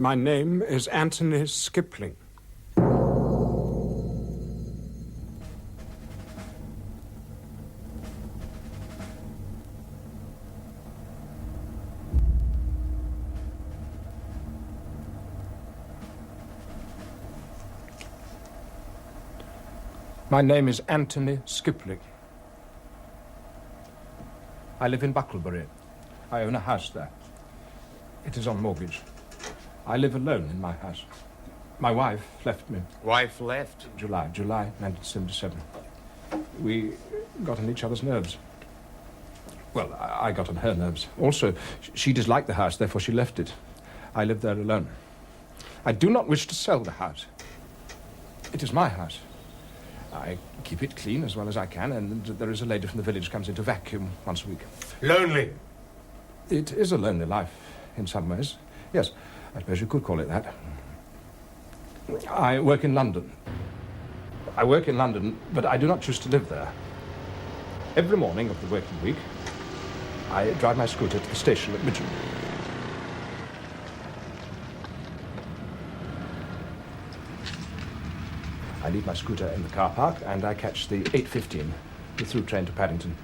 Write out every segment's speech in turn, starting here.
My name is Anthony Skipling. My name is Anthony Skipling. I live in Bucklebury. I own a house there. It is on mortgage. I live alone in my house. My wife left me. Wife left? July 1977. We got on each other's nerves. Well, I got on her nerves. Also, she disliked the house, therefore she left it. I live there alone. I do not wish to sell the house. It is my house. I keep it clean as well as I can, and there is a lady from the village comes in to vacuum once a week. Lonely? It is a lonely life, in some ways. Yes, I suppose you could call it that. I work in London. But I do not choose to live there. Every morning of the working week, I drive my scooter to the station at Midland. I leave my scooter in the car park and I catch the 8:15, the through train to Paddington.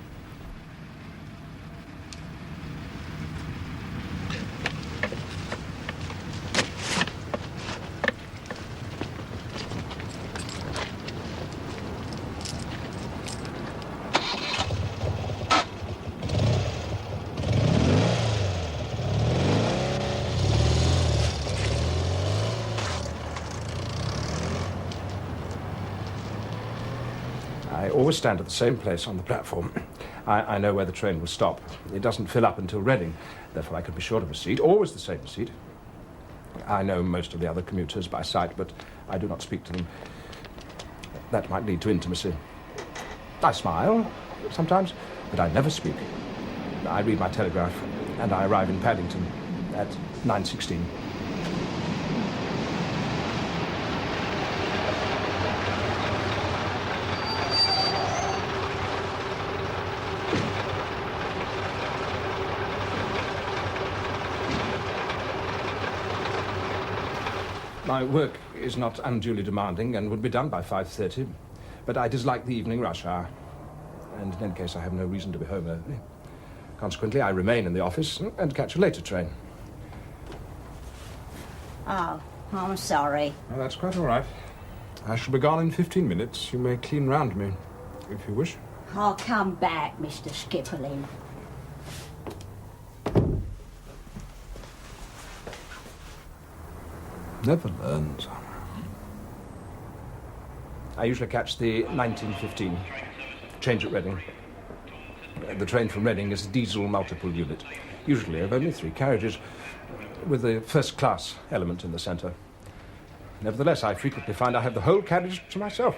I always stand at the same place on the platform. I know where the train will stop. It doesn't fill up until Reading, therefore I can be sure of a seat, always the same seat. I know most of the other commuters by sight, but I do not speak to them. That might lead to intimacy. I smile sometimes, but I never speak. I read my telegraph, and I arrive in Paddington at 9:16. My work is not unduly demanding and would be done by 5:30, but I dislike the evening rush hour. And in any case, I have no reason to be home early. Consequently, I remain in the office and catch a later train. Oh, I'm sorry. Oh, that's quite all right. I shall be gone in 15 minutes. You may clean round me, if you wish. I'll come back, Mr. Skipling. Never learns. I usually catch the 19:15, change at Reading. The train from Reading is a diesel multiple unit, usually of only 3 carriages, with a first-class element in the centre. Nevertheless, I frequently find I have the whole carriage to myself.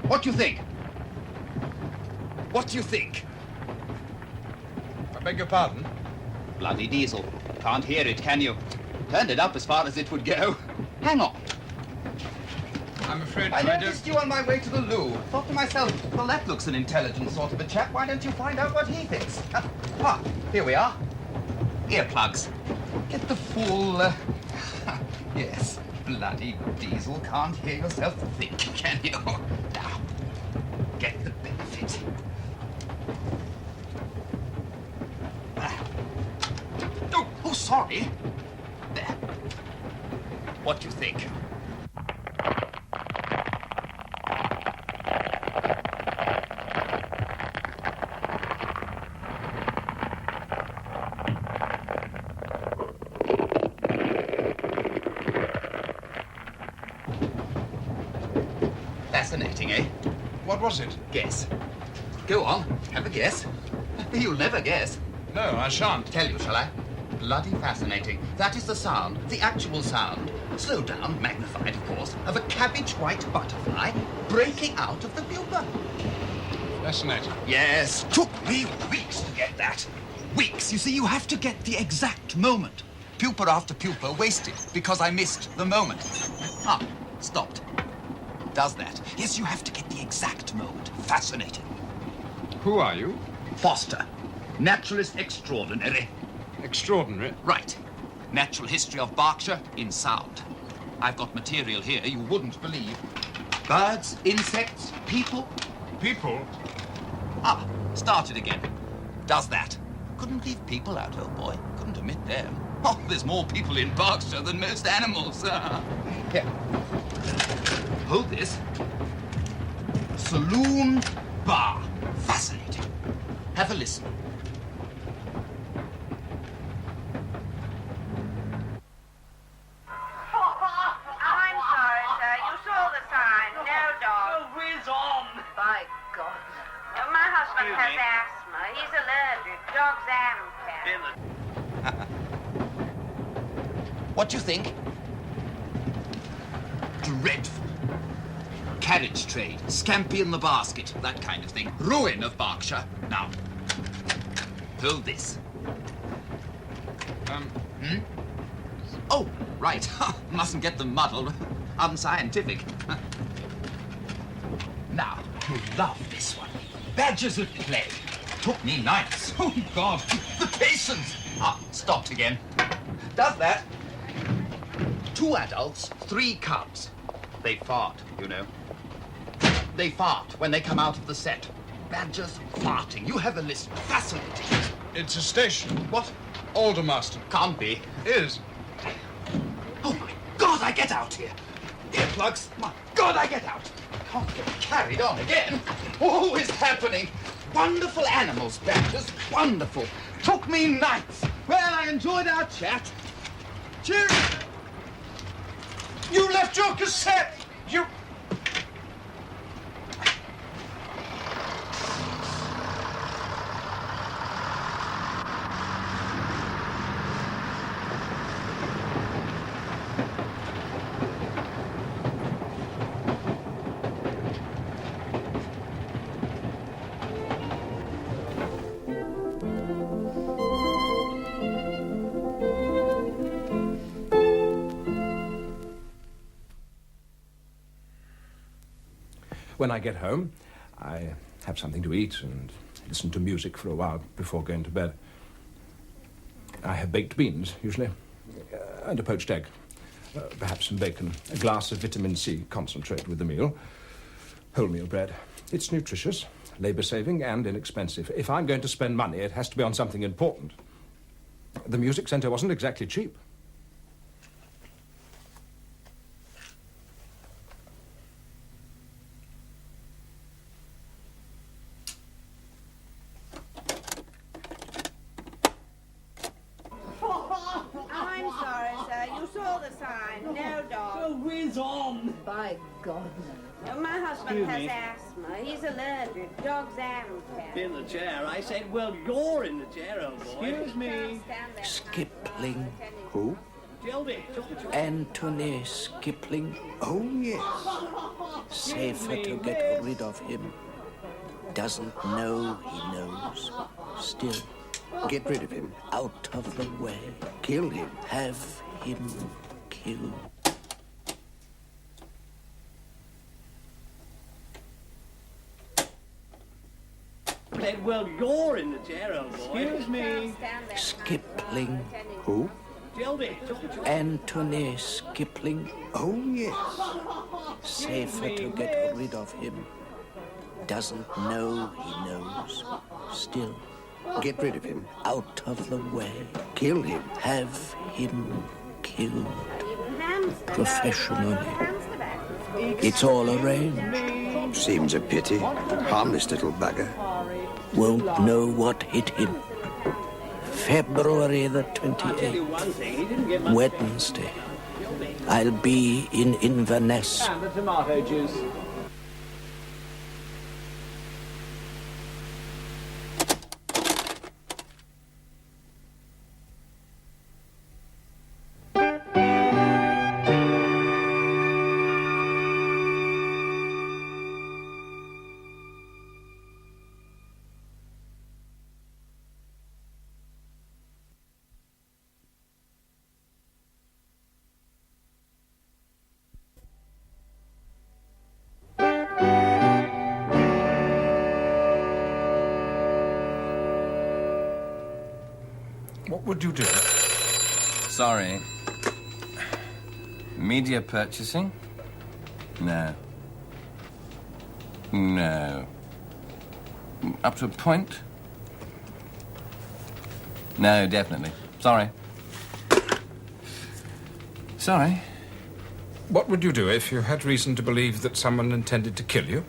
What do you think? What do you think? I beg your pardon? Bloody diesel. Can't hear it, can you? Turned it up as far as it would go. Hang on. I'm afraid I noticed you on my way to the loo. Thought to myself, well, that looks an intelligent sort of a chap. Why don't you find out what he thinks? Here we are. Earplugs. Get the full... yes, bloody diesel. Can't hear yourself think, can you? Now, get the benefit. Oh, sorry. There. What do you think? Fascinating, eh? What was it? Guess. Go on, have a guess. You'll never guess. No, I shan't. Tell you, shall I? Bloody fascinating. That is the sound, the actual sound, slowed down, magnified, of course, of a cabbage-white butterfly breaking out of the pupa. Fascinating. Yes, took me weeks to get that. Weeks. You see, you have to get the exact moment. Pupa after pupa wasted because I missed the moment. Stopped. Does that? Yes, you have to get the exact mode. Fascinating. Who are you? Foster. Naturalist extraordinary. Extraordinary. Right. Natural history of Berkshire in sound. I've got material here you wouldn't believe. Birds, insects, people. People? Ah, started again. Does that. Couldn't leave people out, old boy. Couldn't omit them. Oh, there's more people in Berkshire than most animals. Here. Hold this. Saloon bar. Fascinating. Have a listen. I'm sorry, sir. You saw the sign. No dog. Oh, whiz on! By God. My husband has asthma. He's allergic. Dogs and cats. What do you think? Dreadful. Carriage trade, scampi in the basket, that kind of thing. Ruin of Berkshire. Now, hold this. Oh, right. Mustn't get them muddled. Unscientific. Now, you'll love this one. Badgers at play. Took me nights. Oh, God. The patience. Ah, stopped again. Does that. 2 adults, 3 cubs. They fart, you know. They fart when they come out of the set. Badgers farting. You have a list. Fascinating. It's a station. What? Aldermaston. Can't be. Is. Oh, my God, I get out here. Earplugs. My God, I get out. Can't get carried on again. Oh, it's happening. Wonderful animals, badgers. Wonderful. Took me nights. Well, I enjoyed our chat. Cheers. You left your cassette! You... When I get home, I have something to eat and listen to music for a while before going to bed. I have baked beans, usually, and a poached egg. Perhaps some bacon, a glass of vitamin C concentrate with the meal. Wholemeal bread. It's nutritious, labour-saving and inexpensive. If I'm going to spend money, it has to be on something important. The music centre wasn't exactly cheap. I'm sorry, sir. You saw the sign. No dog. Oh, whiz on! By God. My husband Excuse has me. asthma. He's allergic. Dogs and cats. In the chair. I said, well, you're in the chair, old boy. Excuse me. Skipling. Who? Gildy. Anthony Skipling. Oh, yes. Safer to get rid of him. Doesn't know he knows. Still, Get rid of him. out of the way. Kill him. Have him killed. Said, well, you're in the chair, old boy. Excuse me. Skipling. Who? Gildy. Anthony Skipling. Oh, yes. Safer to get rid of him. Doesn't know he knows. Still, Get rid of him. out of the way. Kill him. Have him killed. Hamster. Professionally. It's all arranged. Seems a pity. Harmless little bugger. Won't know what hit him. February the Tell you 28th, one thing, he didn't get much. Wednesday. I'll be in Inverness. And the tomato juice. What would you do? Sorry. Media purchasing? No. No. Up to a point? No, definitely. Sorry. Sorry. What would you do if you had reason to believe that someone intended to kill you?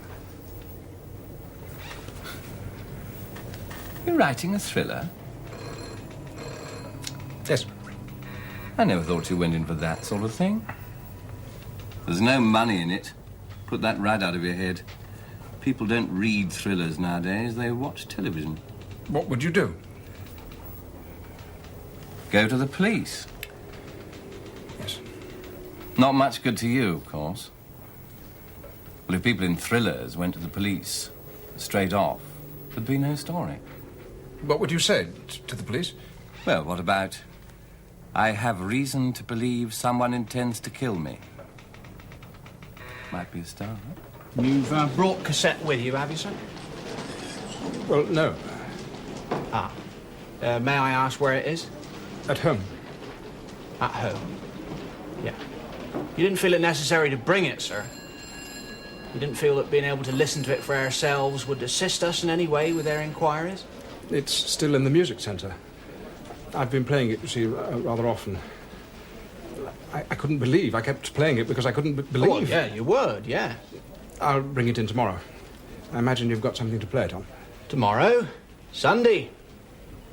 You're writing a thriller? Yes. I never thought you went in for that sort of thing. There's no money in it. Put that right out of your head. People don't read thrillers nowadays. They watch television. What would you do? Go to the police. Yes. Not much good to you, of course. Well, if people in thrillers went to the police straight off, there'd be no story. What would you say to the police? Well, what about, I have reason to believe someone intends to kill me? Might be a start. You've brought cassette with you, have you, sir? Well, no. Ah. May I ask where it is? At home. At home. Yeah. You didn't feel it necessary to bring it, sir? You didn't feel that being able to listen to it for ourselves would assist us in any way with our inquiries? It's still in the music centre. I've been playing it, you see, rather often. I couldn't believe. I kept playing it because I couldn't believe. Oh, yeah, you would, yeah. I'll bring it in tomorrow. I imagine you've got something to play it on. Tomorrow? Sunday?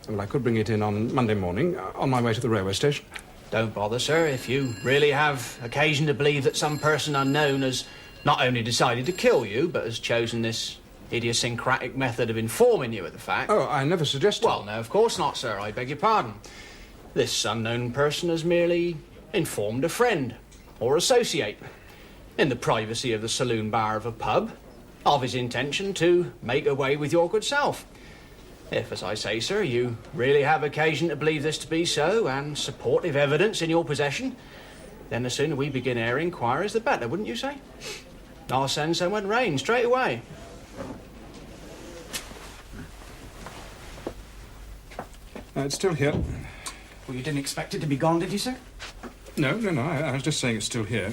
Well, I could bring it in on Monday morning, on my way to the railway station. Don't bother, sir. If you really have occasion to believe that some person unknown has not only decided to kill you, but has chosen this idiosyncratic method of informing you of the fact... Oh, I never suggested... Well, no, of course not, sir. I beg your pardon. This unknown person has merely informed a friend or associate in the privacy of the saloon bar of a pub of his intention to make away with your good self. If, as I say, sir, you really have occasion to believe this to be so and supportive evidence in your possession, then the sooner we begin our inquiries, the better, wouldn't you say? I'll send someone round straight away. It's still here. Well, you didn't expect it to be gone, did you, sir? No. I was just saying it's still here.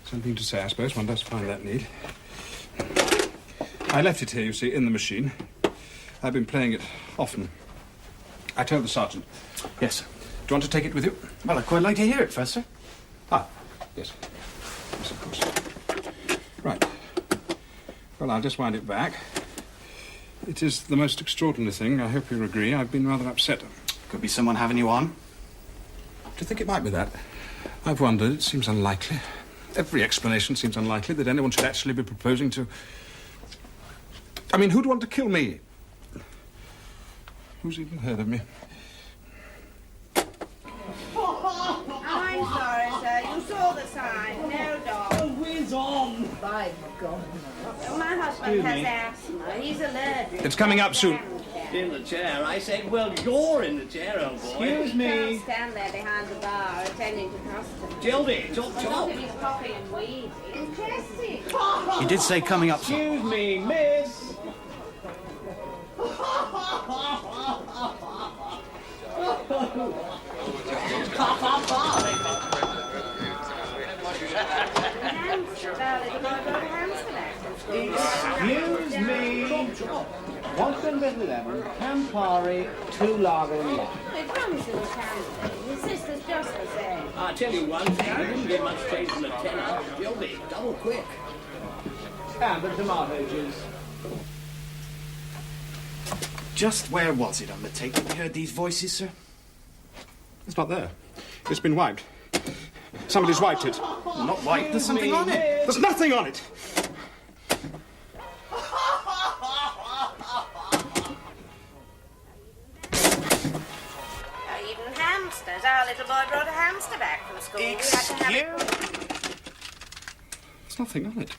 Something to say, I suppose. One does find that need. I left it here, you see, in the machine. I've been playing it often. I told the sergeant. Yes, sir. Do you want to take it with you? Well, I'd quite like to hear it first, sir. Ah, yes. Yes, of course. Right. Well, I'll just wind it back. It is the most extraordinary thing. I hope you'll agree. I've been rather upset. Could be someone having you on. Do you think it might be that? I've wondered. It seems unlikely. Every explanation seems unlikely that anyone should actually be proposing to... I mean, who'd want to kill me? Who's even heard of me? I'm sorry, sir. You saw the sign. No dog. Oh, whiz on! By God. Well, my husband has asthma. He's allergic. It's coming up soon. In the chair. I said, well, you're in the chair, old boy. Excuse He can't stand there behind the bar attending to customers. Gildy, chop, Well, chop. not if he's coughing and wheezing. Interesting. You did say coming up. Excuse me, miss. Excuse me. One with lemon, Campari, 2 lager and lime. It comes in a can. His sister's just the same. I'll tell you one thing, I didn't get much taste in the tenner. Gildy, double quick. And the tomato juice. Just where was it on the tape that we heard these voices, sir? It's not there. It's been wiped. Somebody's wiped it. Not wiped, there's something on it. There's nothing on it! Even hamsters. Our little boy brought a hamster back from school. We had to have it. There's nothing on it.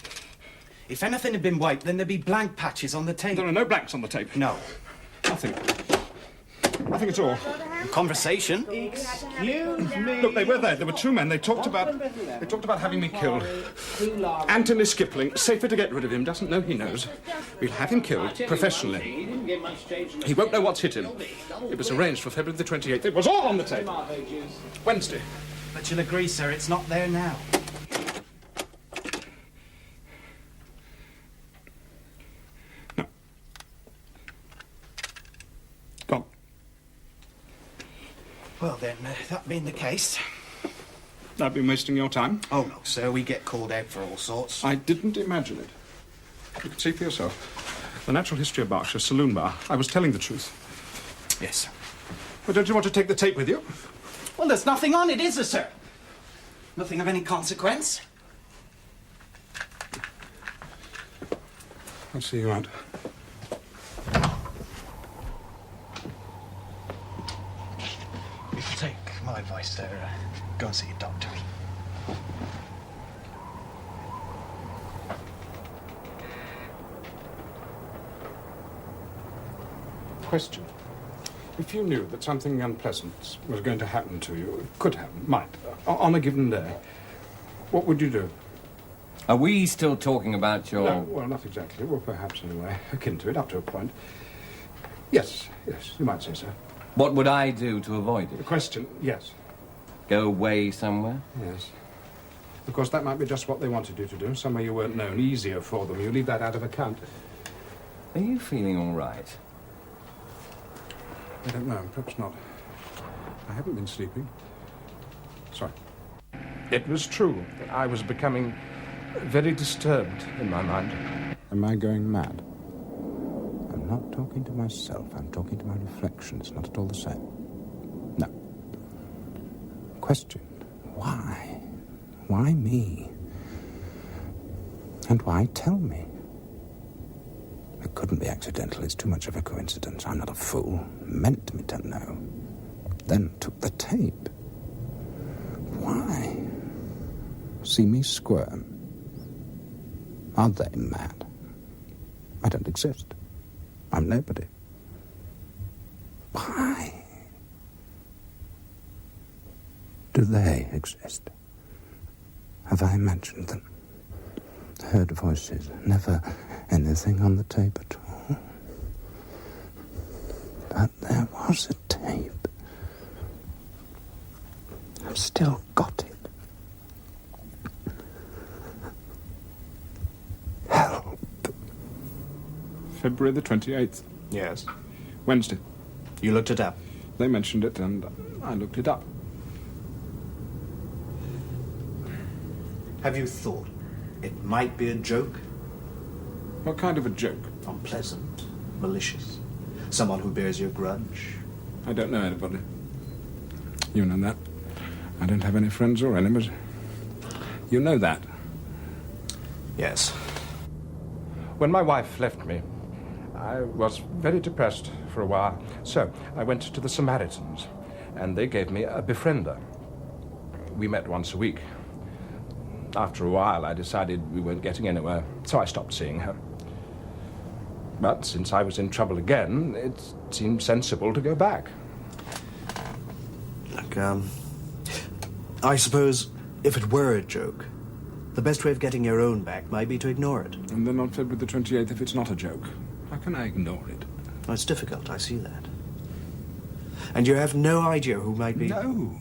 If anything had been wiped, then there'd be blank patches on the tape. There are no blanks on the tape. No. Nothing. Nothing at all. Conversation? Excuse me. Look, they were there. There were 2 men. They talked about having me killed. Anthony Skipling, safer to get rid of him, doesn't know he knows. We'll have him killed professionally. didn't get much change. He won't know what's hit him. It was arranged for February the 28th. It was all on the tape. Wednesday. But you'll agree, sir, it's not there now. No. Gone. Well then, that being the case... I've been wasting your time. Oh no, sir, we get called out for all sorts. I didn't imagine it. You can see for yourself. The Natural History of Berkshire Saloon Bar. I was telling the truth. Yes, sir. But don't you want to take the tape with you? Well, there's nothing on it, is there, sir? Nothing of any consequence. I'll see you out. If you take my advice, sir, go and see a doctor. Question. If you knew that something unpleasant was going to happen to you, could happen, might, on a given day, what would you do? Are we still talking about your... No, well, not exactly. Well, perhaps anyway, akin to it, up to a point. Yes, you might say so. What would I do to avoid The it? question, yes. Go away somewhere? Yes. Of course, that might be just what they wanted you to do, somewhere you weren't known, easier for them. You leave that out of account. Are you feeling all right? I don't know, perhaps not. I haven't been sleeping. Sorry. It was true that I was becoming very disturbed in my mind. Am I going mad? I'm not talking to myself. I'm talking to my reflection. It's not at all the same. No. Question. Why? Why me? And why tell me? It couldn't be accidental. It's too much of a coincidence. I'm not a fool. Meant me to know. Then took the tape. Why? See me squirm? Are they mad? I don't exist. I'm nobody. Why? Do they exist? Have I imagined them? Heard voices, never anything on the tape at all. But there was a tape. I've still got it. Help. February the 28th. Yes. Wednesday. You looked it up? They mentioned it and I looked it up. Have you thought it might be a joke? What kind of a joke? Unpleasant, malicious. Someone who bears you a grudge. I don't know anybody. You know that. I don't have any friends or enemies. You know that. Yes. When my wife left me, I was very depressed for a while. So I went to the Samaritans, and they gave me a befriender. We met once a week. After a while, I decided we weren't getting anywhere, so I stopped seeing her. But since I was in trouble again, it seemed sensible to go back. Look, I suppose if it were a joke, the best way of getting your own back might be to ignore it. And then on February the 28th, if it's not a joke, how can I ignore it? Well, it's difficult, I see that. And you have no idea who might be... No.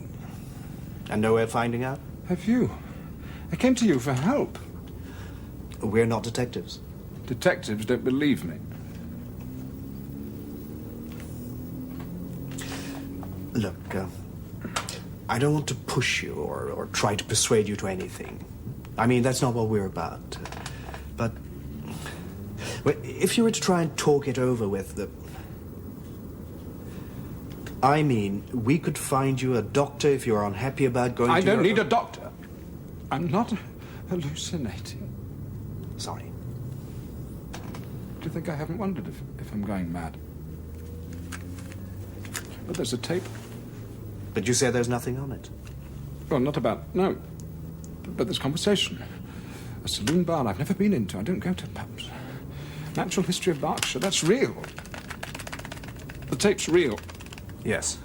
And no way of finding out? Have you? I came to you for help. We're not detectives. Detectives don't believe me. Look, I don't want to push you or try to persuade you to anything. I mean, that's not what we're about. But well, if you were to try and talk it over with the... I mean, we could find you a doctor if you're unhappy about going to I don't your... need a doctor. I'm not hallucinating. Sorry. Do you think I haven't wondered if I'm going mad? But there's a tape. But you say there's nothing on it. Well, not about... No. But there's conversation. A saloon bar I've never been into. I don't go to pubs. Natural History of Berkshire. That's real. The tape's real. Yes.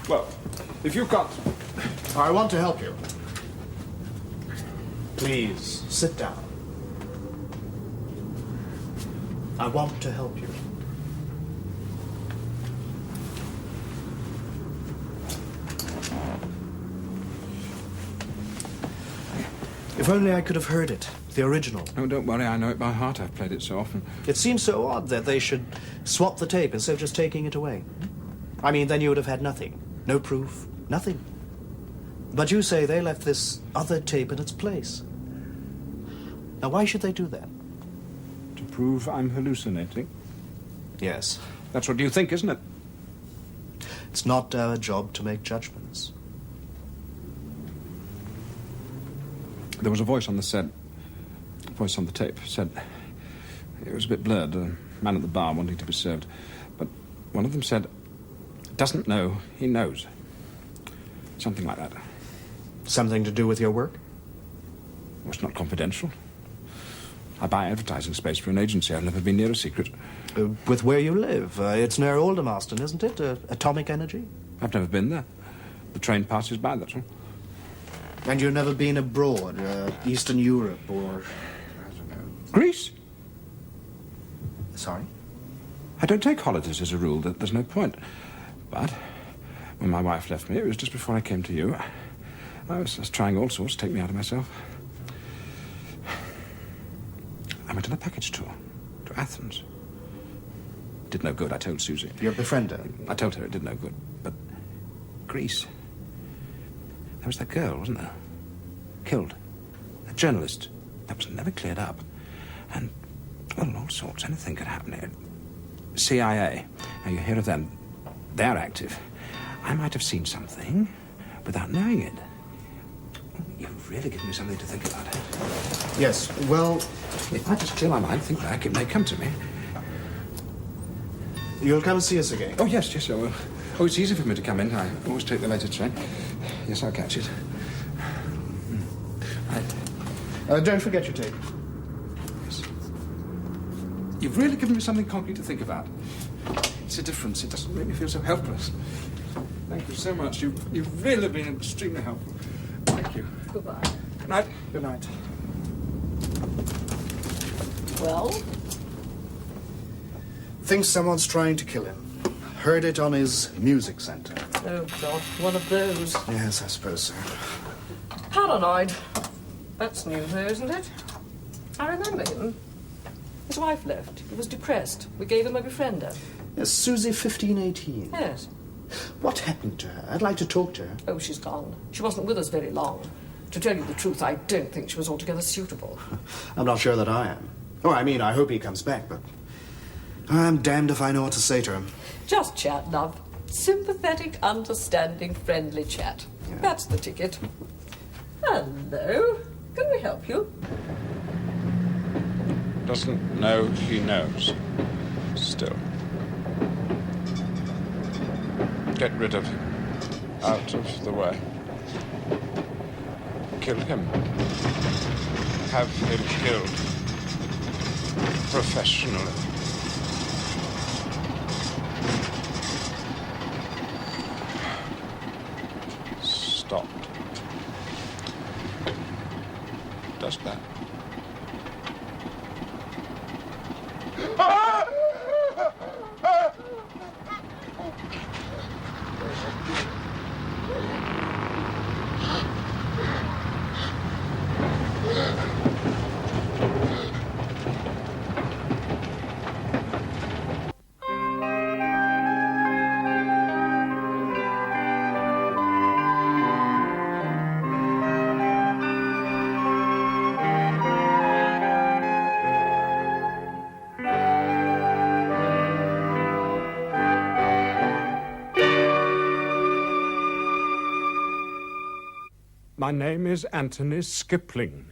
Well, if you've got... I want to help you. Please, sit down. I want to help you. If only I could have heard it, the original. Oh, don't worry, I know it by heart. I've played it so often. It seems so odd that they should swap the tape instead of just taking it away. I mean, then you would have had nothing. No proof, nothing. But you say they left this other tape in its place. Now, why should they do that? To prove I'm hallucinating. Yes. That's what you think, isn't it? It's not our job to make judgments. There was a voice on the set, a voice on the tape, said, it was a bit blurred, a man at the bar wanting to be served, but one of them said, doesn't know, he knows. Something like that. Something to do with your work? Well, it's not confidential. I buy advertising space for an agency. I've never been near a secret. With where you live. It's near Aldermaston, isn't it? Atomic energy? I've never been there. The train passes by, that's all. And you've never been abroad, Eastern Europe or... I don't know. Greece? Sorry? I don't take holidays as a rule. There's no point. But when my wife left me, it was just before I came to you. I was trying all sorts to take me out of myself. I went on a package tour to Athens. Did no good, I told Susie. Your befriender? I told her it did no good. But Greece... There was that girl, wasn't there? Killed. A journalist. That was never cleared up. And, well, all sorts. Anything could happen here. CIA. Now, you hear of them. They're active. I might have seen something without knowing it. You've really given me something to think about. Yes, well... If I just clear my mind, think back, it may come to me. You'll come and see us again? Oh, yes, I will. Oh, it's easy for me to come in. I always take the later train. Yes, I'll catch it. Right. Don't forget your tape. Yes. You've really given me something concrete to think about. It's a difference. It doesn't make me feel so helpless. Thank you so much. You've really been extremely helpful. Thank you. Goodbye. Good night. Good night. Well? Thinks someone's trying to kill him. Heard it on his music center. Oh, God, one of those. Yes, I suppose so. Paranoid. That's new, though, isn't it? I remember him. His wife left. He was depressed. We gave him a befriender. Yes, Susie 1518. Yes. What happened to her? I'd like to talk to her. Oh, she's gone. She wasn't with us very long. To tell you the truth, I don't think she was altogether suitable. I'm not sure that I am. Oh, I mean, I hope he comes back, but I'm damned if I know what to say to him. Just chat, love. Sympathetic, understanding, friendly chat. Yeah. That's the ticket. Hello. Can we help you? Doesn't know he knows. Still. Get rid of him. Out of the way. Kill him. Have him killed. Professionally. Stopped. Does that. My name is Anthony Skipling.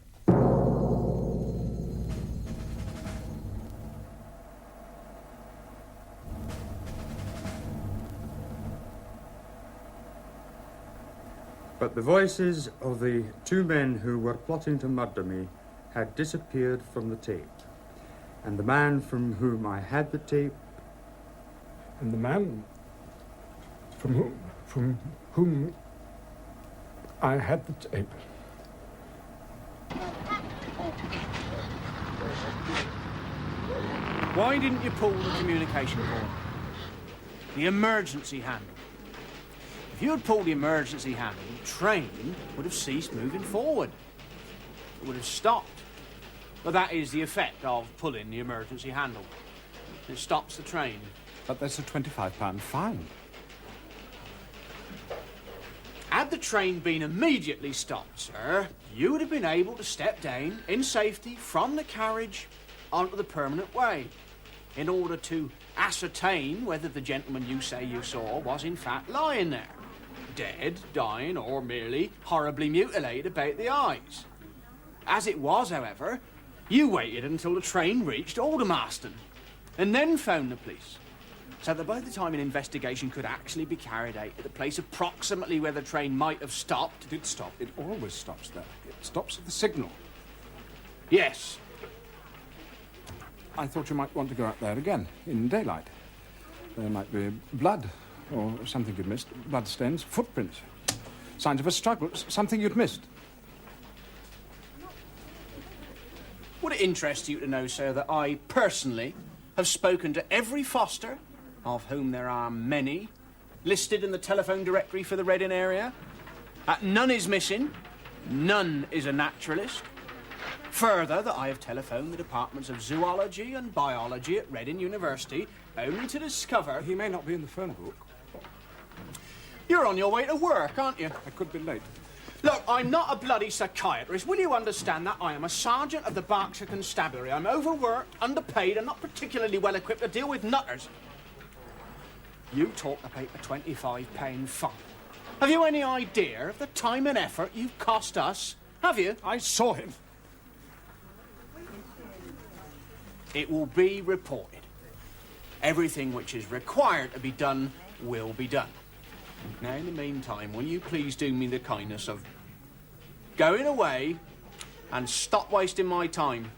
But the voices of the two men who were plotting to murder me had disappeared from the tape. And the man from whom I had the tape... And the man from whom I had the tape. Why didn't you pull the communication cord? The emergency handle. If you had pulled the emergency handle, the train would have ceased moving forward. It would have stopped. But that is the effect of pulling the emergency handle. It stops the train. But there's a £25 fine. Had the train been immediately stopped, sir, you would have been able to step down in safety from the carriage onto the permanent way in order to ascertain whether the gentleman you say you saw was in fact lying there, dead, dying, or merely horribly mutilated about the eyes. As it was, however, you waited until the train reached Aldermaston and then phoned the police, so that by the time an investigation could actually be carried out at the place approximately where the train might have stopped... It did stop. It always stops there. It stops at the signal. Yes. I thought you might want to go up there again, in daylight. There might be blood, or something you'd missed. Bloodstains, footprints, signs of a struggle, something you'd missed. Would it interest you to know, sir, that I personally have spoken to every foster, of whom there are many, listed in the telephone directory for the Reading area? None is missing, none is a naturalist. Further, that I have telephoned the departments of zoology and biology at Reading University, only to discover... He may not be in the phone book. You're on your way to work, aren't you? I could be late. Look, I'm not a bloody psychiatrist. Will you understand that? I am a sergeant of the Berkshire Constabulary. I'm overworked, underpaid, and not particularly well equipped to deal with nutters. You talk about a £25 fine. Have you any idea of the time and effort you've cost us? Have you? I saw him. It will be reported. Everything which is required to be done will be done. Now, in the meantime, will you please do me the kindness of going away and stop wasting my time?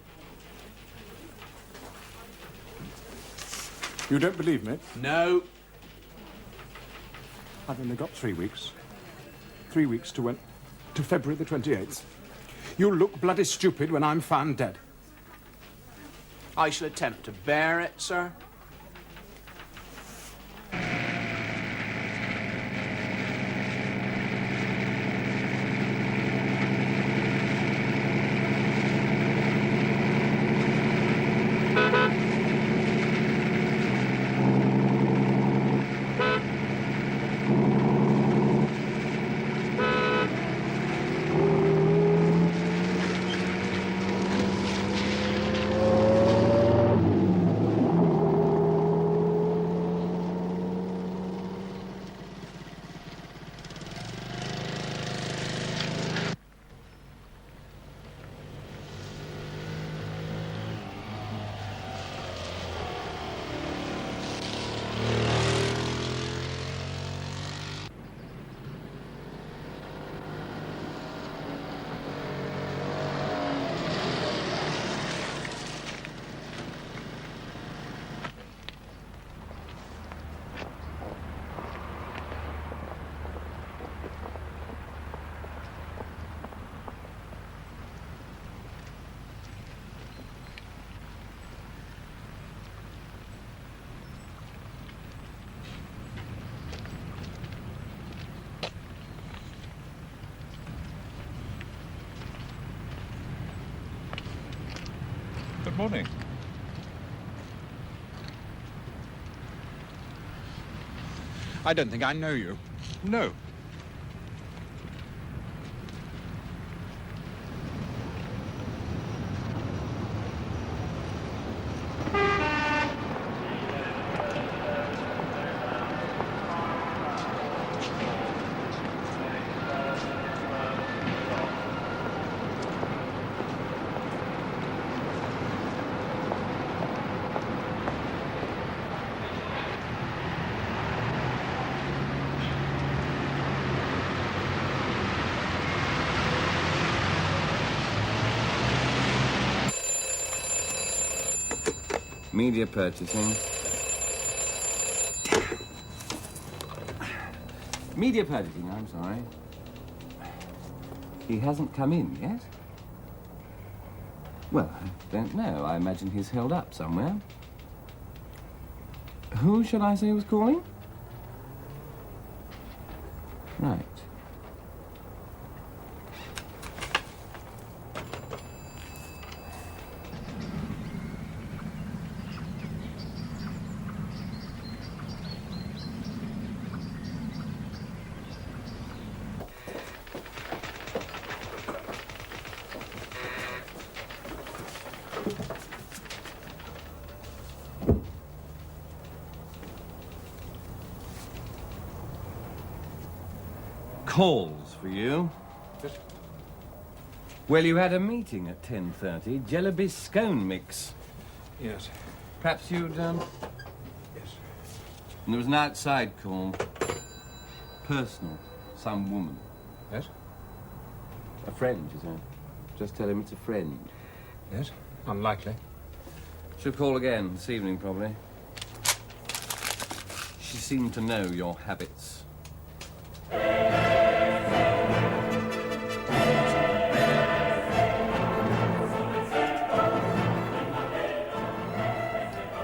You don't believe me? No. I've only got 3 weeks. 3 weeks to when? To February the 28th. You'll look bloody stupid when I'm found dead. I shall attempt to bear it, sir. Good morning. I don't think I know you. No. Media purchasing. Media purchasing, I'm sorry. He hasn't come in yet? Well, I don't know. I imagine he's held up somewhere. Who shall I say was calling? Right. Calls for you. Yes. Well, you had a meeting at 10:30. Jellyby scone mix. Yes. Perhaps you'd, Yes. And there was an outside call. Personal. Some woman. Yes? A friend, you said. Just tell him it's a friend. Yes? Unlikely. She'll call again this evening, probably. She seemed to know your habits.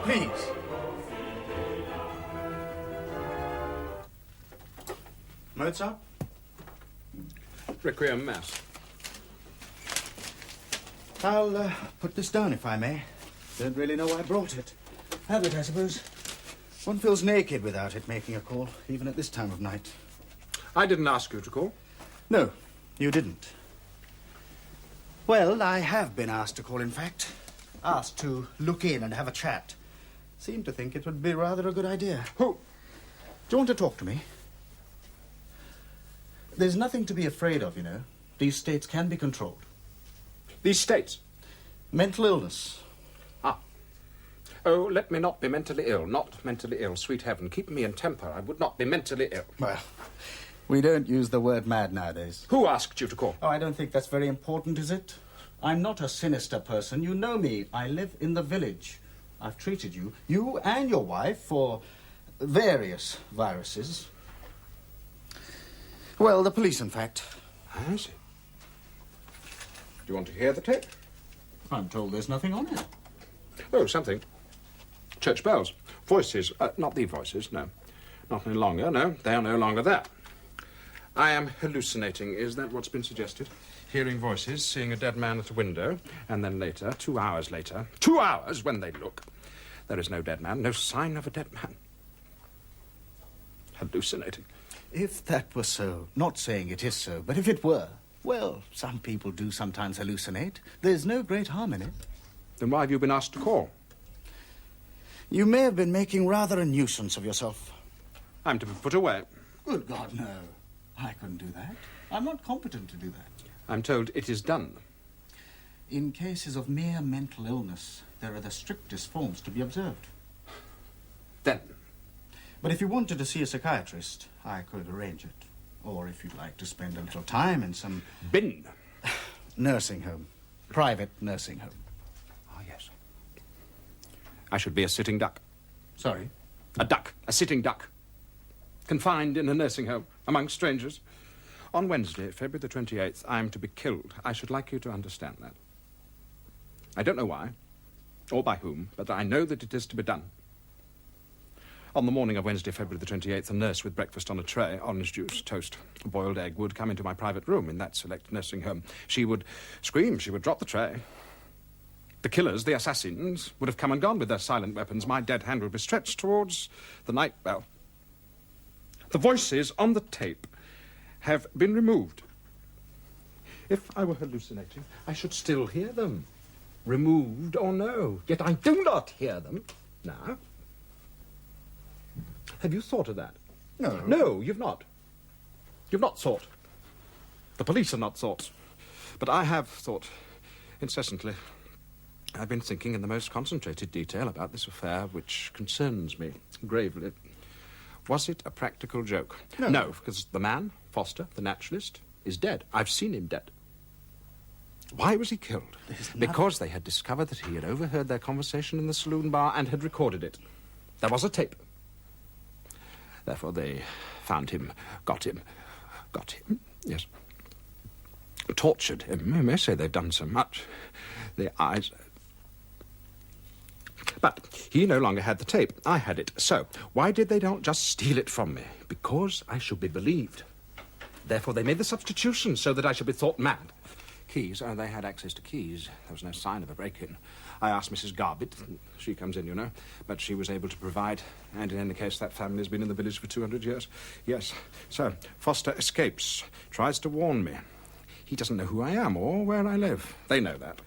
Please. Mozart? Requiem Mass. I'll put this down if I may. Don't really know why I brought it. Habit, I suppose. One feels naked without it making a call, even at this time of night. I didn't ask you to call. No, you didn't. Well, I have been asked to call, in fact. Asked to look in and have a chat. Seemed to think it would be rather a good idea. Who? Do you want to talk to me? There's nothing to be afraid of, you know. These states can be controlled. These states? Mental illness. Ah. Oh, let me not be mentally ill. Not mentally ill. Sweet heaven, keep me in temper. I would not be mentally ill. Well, we don't use the word mad nowadays. Who asked you to call? Oh, I don't think that's very important, is it? I'm not a sinister person. You know me. I live in the village. I've treated you and your wife, for various viruses. Well, the police, in fact. I see. Do you want to hear the tape? I'm told there's nothing on it. Oh, something. Church bells. Voices. Not the voices, no. Not any longer, no. They are no longer there. I am hallucinating. Is that what's been suggested? Hearing voices, seeing a dead man at a window, and then later, 2 hours later, 2 hours when they look, there is no dead man, no sign of a dead man. Hallucinating. If that were so, not saying it is so, but if it were, well, some people do sometimes hallucinate. There's no great harm in it. Then why have you been asked to call? You may have been making rather a nuisance of yourself. I'm to be put away. Good God, no. I couldn't do that. I'm not competent to do that. I'm told it is done. In cases of mere mental illness, there are the strictest forms to be observed. Then? But if you wanted to see a psychiatrist, I could arrange it. Or if you'd like to spend a little time in some... Bin? Nursing home. Private nursing home. Ah, yes. I should be a sitting duck. Sorry? A duck. A sitting duck. Confined in a nursing home, among strangers. On Wednesday, February the 28th, I'm to be killed. I should like you to understand that. I don't know why, or by whom, but I know that it is to be done. On the morning of Wednesday, February the 28th, a nurse with breakfast on a tray, orange juice, toast, a boiled egg, would come into my private room in that select nursing home. She would scream, she would drop the tray. The killers, the assassins, would have come and gone with their silent weapons. My dead hand would be stretched towards the night bell. The voices on the tape have been removed. If I were hallucinating, I should still hear them. Removed or no. Yet I do not hear them now. Have you thought of that? No. No, you've not. You've not thought. The police have not thought. But I have thought incessantly. I've been thinking in the most concentrated detail about this affair which concerns me gravely. Was it a practical joke? No. No, because the man, Foster, the naturalist, is dead. I've seen him dead. Why was he killed? Because they had discovered that he had overheard their conversation in the saloon bar and had recorded it. There was a tape. Therefore, they found him, got him, yes. Tortured him. You may say they've done so much. The eyes... But he no longer had the tape. I had it. So, why did they not just steal it from me? Because I should be believed. Therefore, they made the substitution so that I should be thought mad. Keys, they had access to keys. There was no sign of a break-in. I asked Mrs. Garbett. She comes in, you know. But she was able to provide. And in any case, that family has been in the village for 200 years. Yes. So, Foster escapes. Tries to warn me. He doesn't know who I am or where I live. They know that.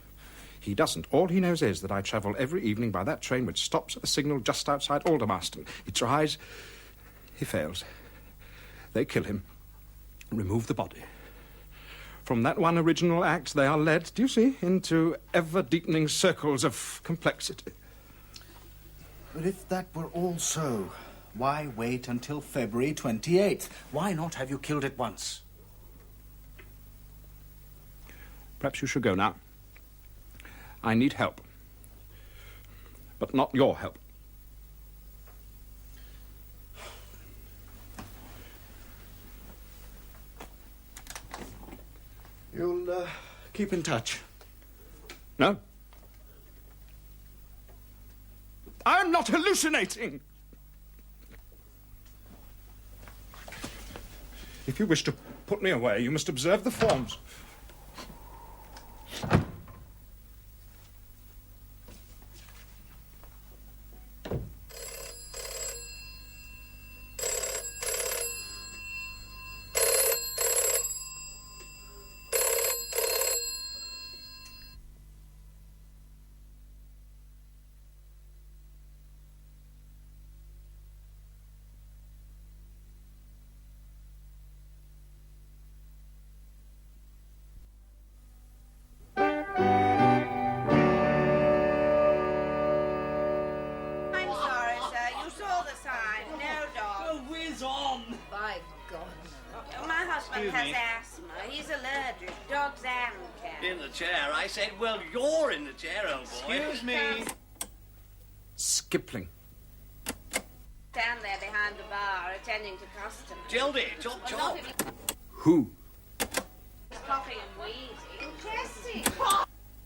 He doesn't. All he knows is that I travel every evening by that train which stops at the signal just outside Aldermaston. He tries. He fails. They kill him. Remove the body. From that one original act, they are led, do you see, into ever-deepening circles of complexity. But if that were all so, why wait until February 28th? Why not have you killed at once? Perhaps you should go now. I need help. But not your help. You'll keep in touch? No. I'm not hallucinating! If you wish to put me away, you must observe the forms. I said, well, you're in the chair, old boy. Excuse me. Skipling. Stand there behind the bar, attending to customers. Gildy, chop, chop. Who? Coughing and wheezing. Jessie.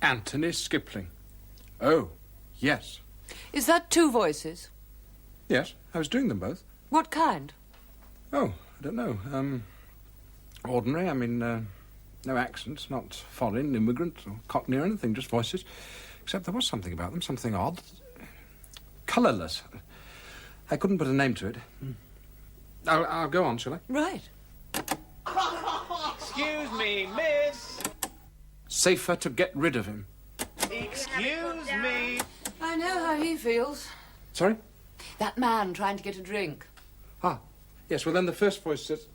Anthony Skipling. Oh, yes. Is that two voices? Yes, I was doing them both. What kind? Oh, I don't know. Ordinary, I mean, no accents, not foreign, immigrant, or Cockney or anything, just voices. Except there was something about them, something odd. Colourless. I couldn't put a name to it. I'll go on, shall I? Right. Excuse me, miss. Safer to get rid of him. Excuse me. I know how he feels. Sorry? That man trying to get a drink. Ah, yes, well then the first voice says...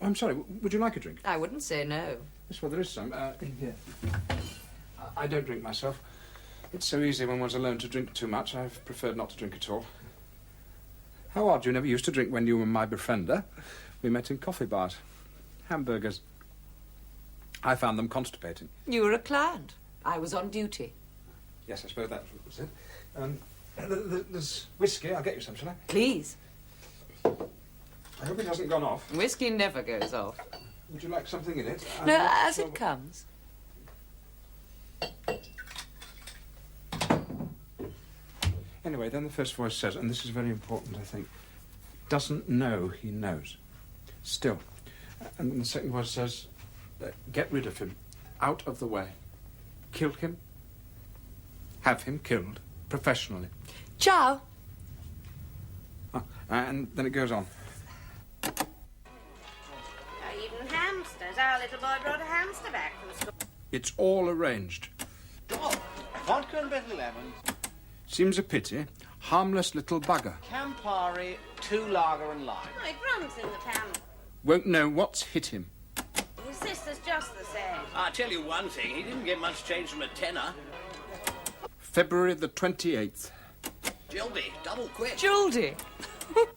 Oh, I'm sorry, would you like a drink? I wouldn't say no. Yes, well, there is some. In here. I don't drink myself. It's so easy when one's alone to drink too much. I've preferred not to drink at all. How odd, you never used to drink when you were my befriender. We met in coffee bars. Hamburgers. I found them constipating. You were a client. I was on duty. Yes, I suppose that was it. There's whiskey. I'll get you some, shall I? Please. I hope it hasn't gone off. Whiskey never goes off. Would you like something in it? No, as it comes. Anyway, then the first voice says, and this is very important, I think, doesn't know he knows. Still. And then the second voice says, get rid of him. Out of the way. Kill him. Have him killed. Professionally. Ciao. And then it goes on. Even hamsters. Our little boy brought a hamster back from school. It's all arranged. Vodka and better lemons. Seems a pity. Harmless little bugger. Campari, 2 lager and lime. Oh, it runs in the family. Won't know what's hit him. His sister's just the same. I'll tell you one thing, he didn't get much change from a tenner. February the 28th. Gildy, double quick. Gildy?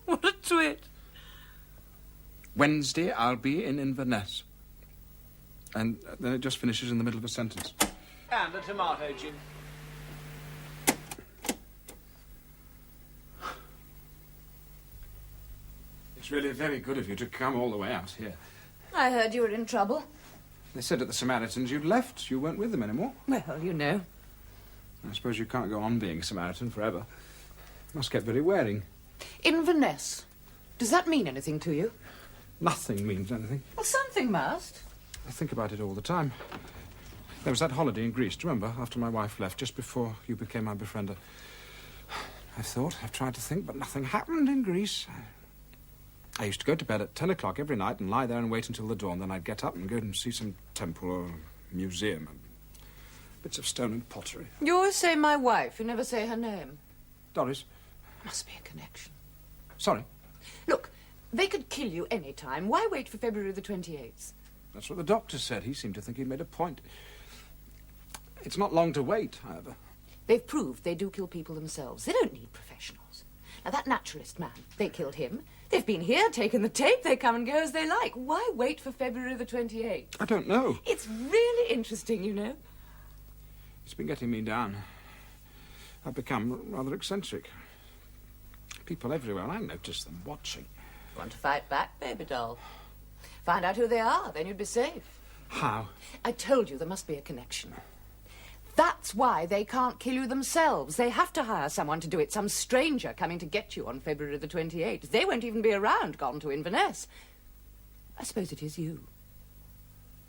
What a twit. Wednesday, I'll be in Inverness. And then it just finishes in the middle of a sentence. And a tomato gin. It's really very good of you to come all the way out here. I heard you were in trouble. They said at the Samaritans you'd left. You weren't with them anymore. Well, you know. I suppose you can't go on being a Samaritan forever. Must get very wearing. Inverness. Does that mean anything to you? Nothing means anything. Well, something must. I think about it all the time. There was that holiday in Greece, do you remember? After my wife left, just before you became my befriender. I've tried to think, but nothing happened in Greece. I used to go to bed at 10 o'clock every night and lie there and wait until the dawn. Then I'd get up and go and see some temple or museum and bits of stone and pottery. You always say my wife. You never say her name. Doris? Must be a connection. Sorry? Look, they could kill you any time. Why wait for February the 28th? That's what the doctor said. He seemed to think he'd made a point. It's not long to wait, however. They've proved they do kill people themselves. They don't need professionals. Now, that naturalist man, they killed him. They've been here, taken the tape. They come and go as they like. Why wait for February the 28th? I don't know. It's really interesting, you know. It's been getting me down. I've become rather eccentric. People everywhere, I notice them watching. Want to fight back, baby doll? Find out who they are, then you'd be safe. How? I told you there must be a connection. That's why they can't kill you themselves. They have to hire someone to do it, some stranger coming to get you on February the 28th. They won't even be around, gone to Inverness. I suppose it is you.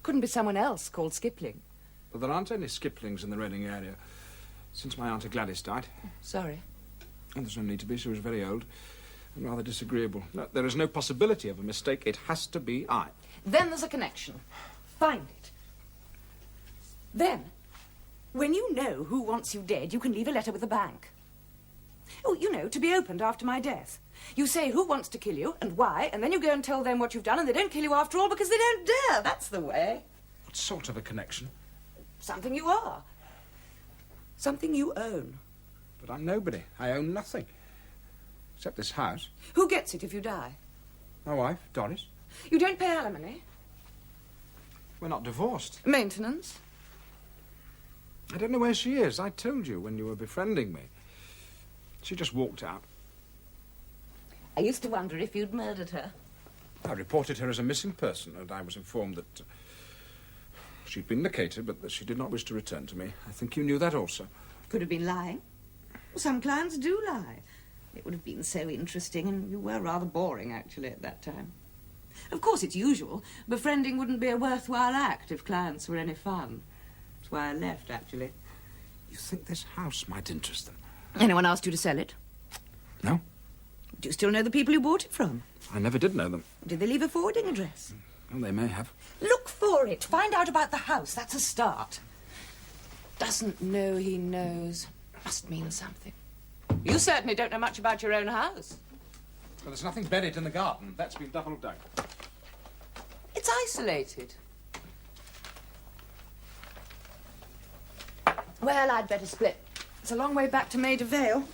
Couldn't be someone else called Skipling. Well, there aren't any Skiplings in the Reading area since my Auntie Gladys died. Sorry. And there's no need to be. She was very old and rather disagreeable. No, there is no possibility of a mistake. It has to be I. Then there's a connection. Find it. Then, when you know who wants you dead, you can leave a letter with the bank. Oh, you know, to be opened after my death. You say who wants to kill you and why, and then you go and tell them what you've done, and they don't kill you after all because they don't dare. That's the way. What sort of a connection? Something you are. Something you own. But I'm nobody. I own nothing. Except this house. Who gets it if you die? My wife, Doris. You don't pay alimony? We're not divorced. Maintenance? I don't know where she is. I told you when you were befriending me. She just walked out. I used to wonder if you'd murdered her. I reported her as a missing person, and I was informed that she'd been located, but that she did not wish to return to me. I think you knew that also. Could have been lying. Some clients do lie. It would have been so interesting, and you were rather boring, actually, at that time. Of course, it's usual. Befriending wouldn't be a worthwhile act if clients were any fun. That's why I left, actually. You think this house might interest them? Anyone asked you to sell it? No. Do you still know the people you bought it from? I never did know them. Did they leave a forwarding address? Well, they may have. Look for it. Find out about the house. That's a start. Doesn't know he knows. Must mean something. You certainly don't know much about your own house. Well, there's nothing buried in the garden. That's been double dug. It's isolated. Well, I'd better split. It's a long way back to Maida Vale.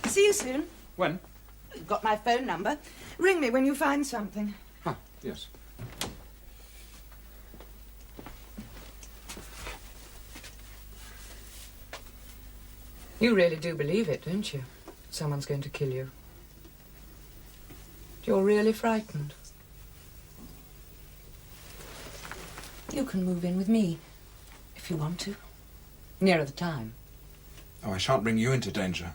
See you soon. When? You've got my phone number. Ring me when you find something. Ah, yes. You really do believe it, don't you? Someone's going to kill you. You're really frightened. You can move in with me, if you want to. Nearer the time. Oh, I shan't bring you into danger.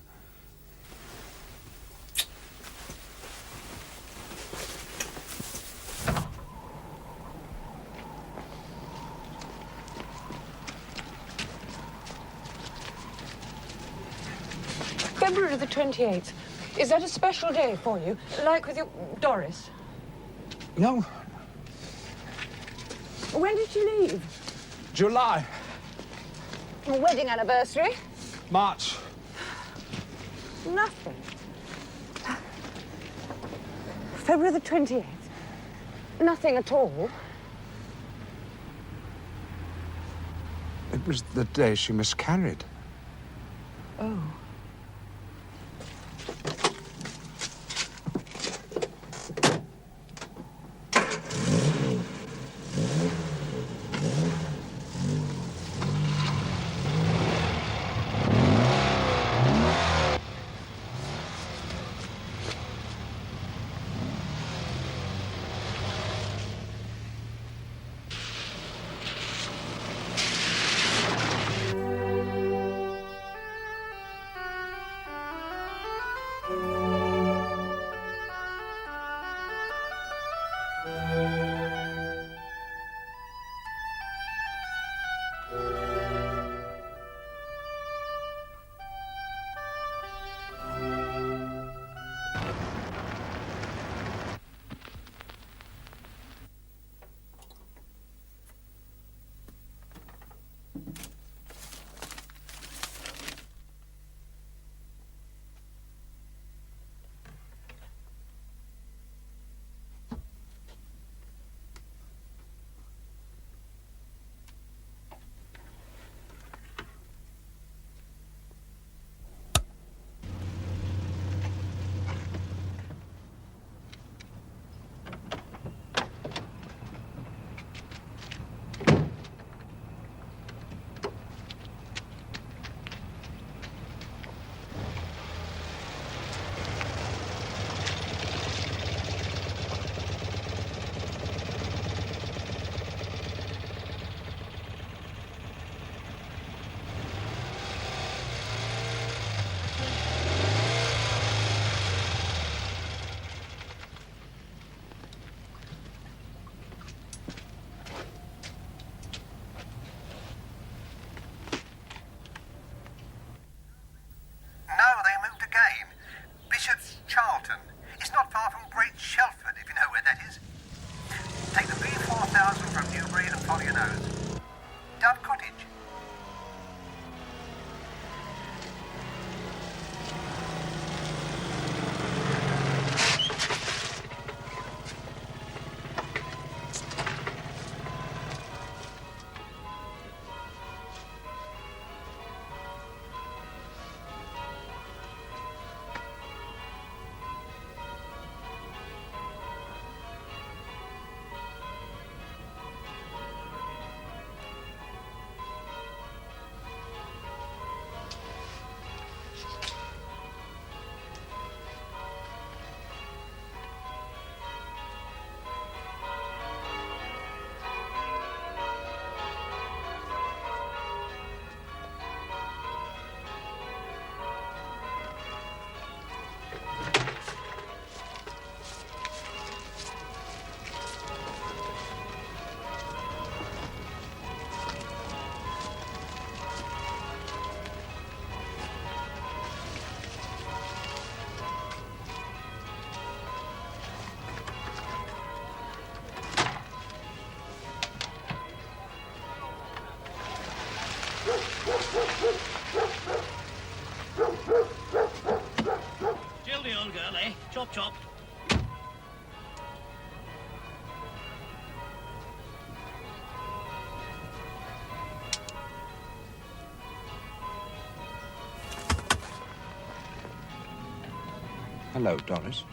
February the 28th. Is that a special day for you? Like with your Doris? No. When did she leave? July. Wedding anniversary? March. Nothing. February the 28th? Nothing at all? It was the day she miscarried. Oh. Hello, Doris.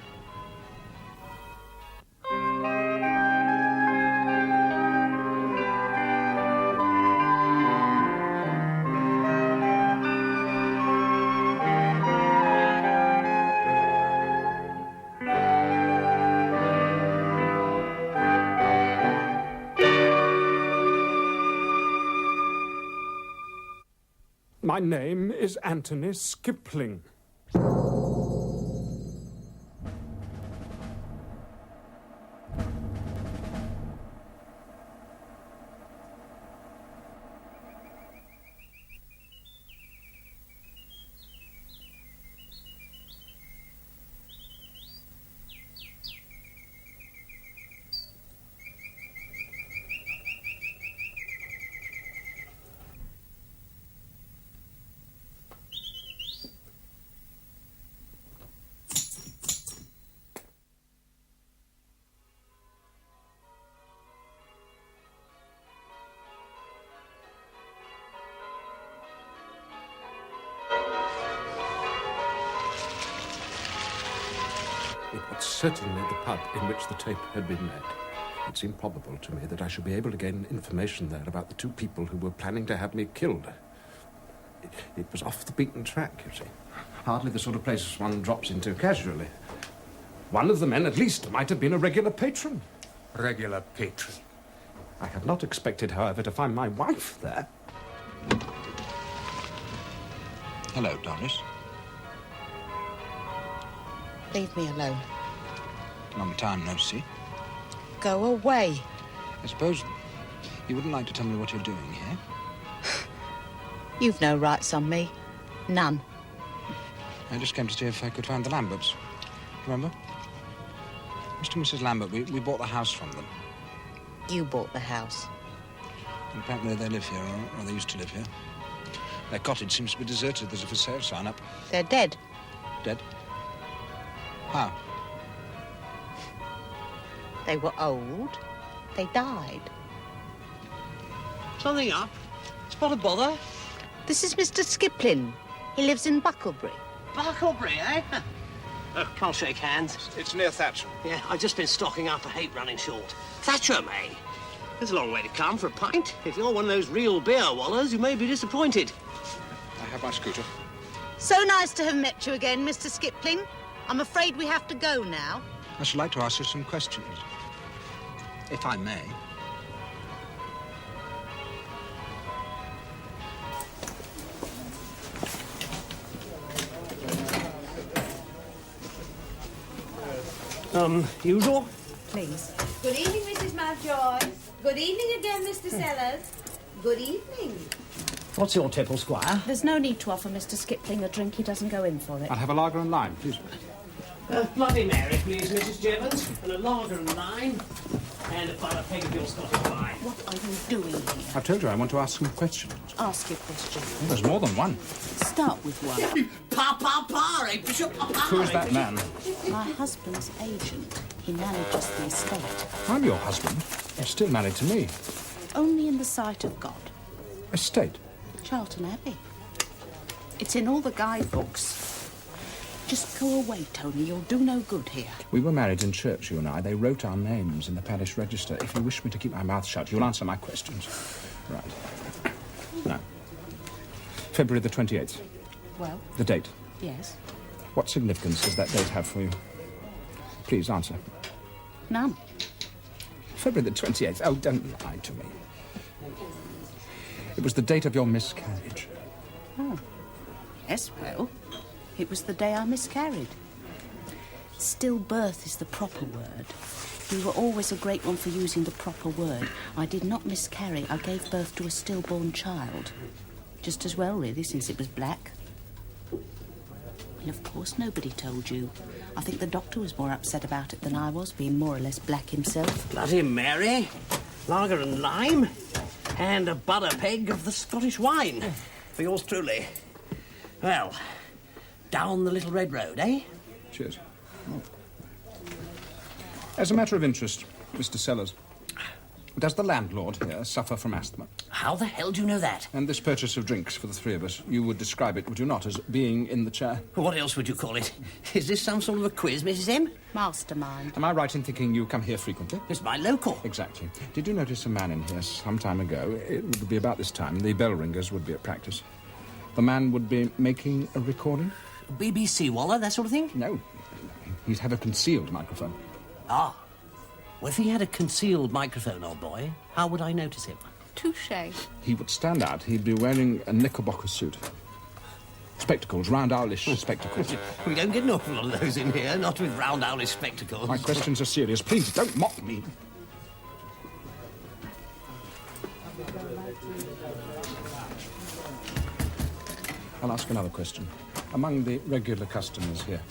My name is Anthony Skipling. It was certainly the pub in which the tape had been made. It seemed probable to me that I should be able to gain information there about the two people who were planning to have me killed. It was off the beaten track, you see. Hardly the sort of place one drops into casually. One of the men, at least, might have been a regular patron. Regular patron. I had not expected, however, to find my wife there. Hello, Doris. Leave me alone. Long time no see. Go away. I suppose you wouldn't like to tell me what you're doing here? You've no rights on me. None. I just came to see if I could find the Lamberts. Remember? Mr. and Mrs. Lambert, we bought the house from them. You bought the house. And apparently they live here, or they used to live here. Their cottage seems to be deserted. There's a for sale sign up. They're dead. Dead? How? They were old. They died. Something up? Spot a bother? This is Mr. Skipling. He lives in Bucklebury. Bucklebury, eh? Oh, can't shake hands. It's near Thatcham. Yeah, I've just been stocking up. I hate running short. Thatcham, eh? There's a long way to come for a pint. If you're one of those real beer wallers, you may be disappointed. I have my scooter. So nice to have met you again, Mr. Skipling. I'm afraid we have to go now. I should like to ask you some questions, if I may. Usual? Please. Good evening, Mrs. Mountjoy. Good evening again, Mr. Sellers. Good evening. What's your tipple, Squire? There's no need to offer Mr. Skipling a drink. He doesn't go in for it. I'll have a lager and lime, please. Bloody Mary, please, Mrs. Jevons. And a lager and lime. And a butter peg of your Scottish wine. What are you doing here? I told you I want to ask some questions. Ask your question. There's more than one. Start with one. Eh, Bishop? Who is that man? My husband's agent. He manages the estate. I'm your husband. You're still married to me. Only in the sight of God. Estate? Charlton Abbey. It's in all the guidebooks. Just go away, Tony. You'll do no good here. We were married in church, you and I. They wrote our names in the parish register. If you wish me to keep my mouth shut, you'll answer my questions. Right. Now, February the 28th. Well? The date. Yes. What significance does that date have for you? Please answer. None. February the 28th. Oh, don't lie to me. It was the date of your miscarriage. Oh. Yes, well, it was the day I miscarried. Stillbirth is the proper word. You were always a great one for using the proper word. I did not miscarry. I gave birth to a stillborn child. Just as well, really, since it was black. And of course nobody told you. I think the doctor was more upset about it than I was, being more or less black himself. Bloody Mary. Lager and lime. And a butter peg of the Scottish wine. For yours truly. Well, down the little red road, eh? Cheers. As a matter of interest, Mr. Sellers, Does the landlord here suffer from asthma? How the hell do you know that? And this purchase of drinks for the three of us, you would describe it, would you not, as being in the chair? What else would you call it? Is this some sort of a quiz, Mrs. M? Mastermind. Am I right in thinking you come here frequently? It's my local. Exactly. Did you notice a man in here some time ago? It would be about this time. The bell ringers would be at practice. The man would be making a recording? BBC Waller, that sort of thing? No. He'd have a concealed microphone. Ah. Well, if he had a concealed microphone, old boy, how would I notice him? Touché. He would stand out. He'd be wearing a knickerbocker suit. Spectacles, round owlish spectacles. We don't get an awful lot of those in here, not with round owlish spectacles. My questions are serious. Please, don't mock me. I'll ask another question. Among the regular customers here,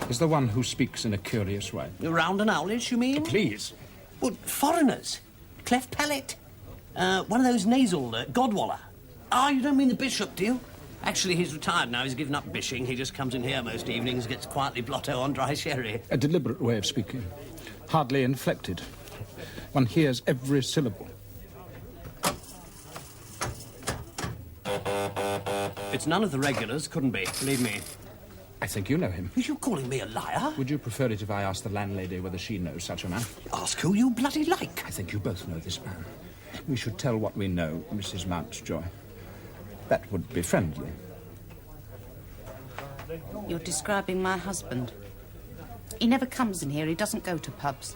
is there one who speaks in a curious way? Round and owlish, you mean? Please. Well, foreigners. Cleft palate. One of those nasal, Godwaller. Ah, you don't mean the bishop, do you? Actually, he's retired now. He's given up bishing. He just comes in here most evenings, gets quietly blotto on dry sherry. A deliberate way of speaking. Hardly inflected. One hears every syllable. It's none of the regulars, couldn't be, believe me. I think you know him. Are you calling me a liar? Would you prefer it if I asked the landlady whether she knows such a man? Ask who you bloody like. I think you both know this man. We should tell what we know, Mrs. Mountjoy. That would be friendly. You're describing my husband. He never comes in here. He doesn't go to pubs.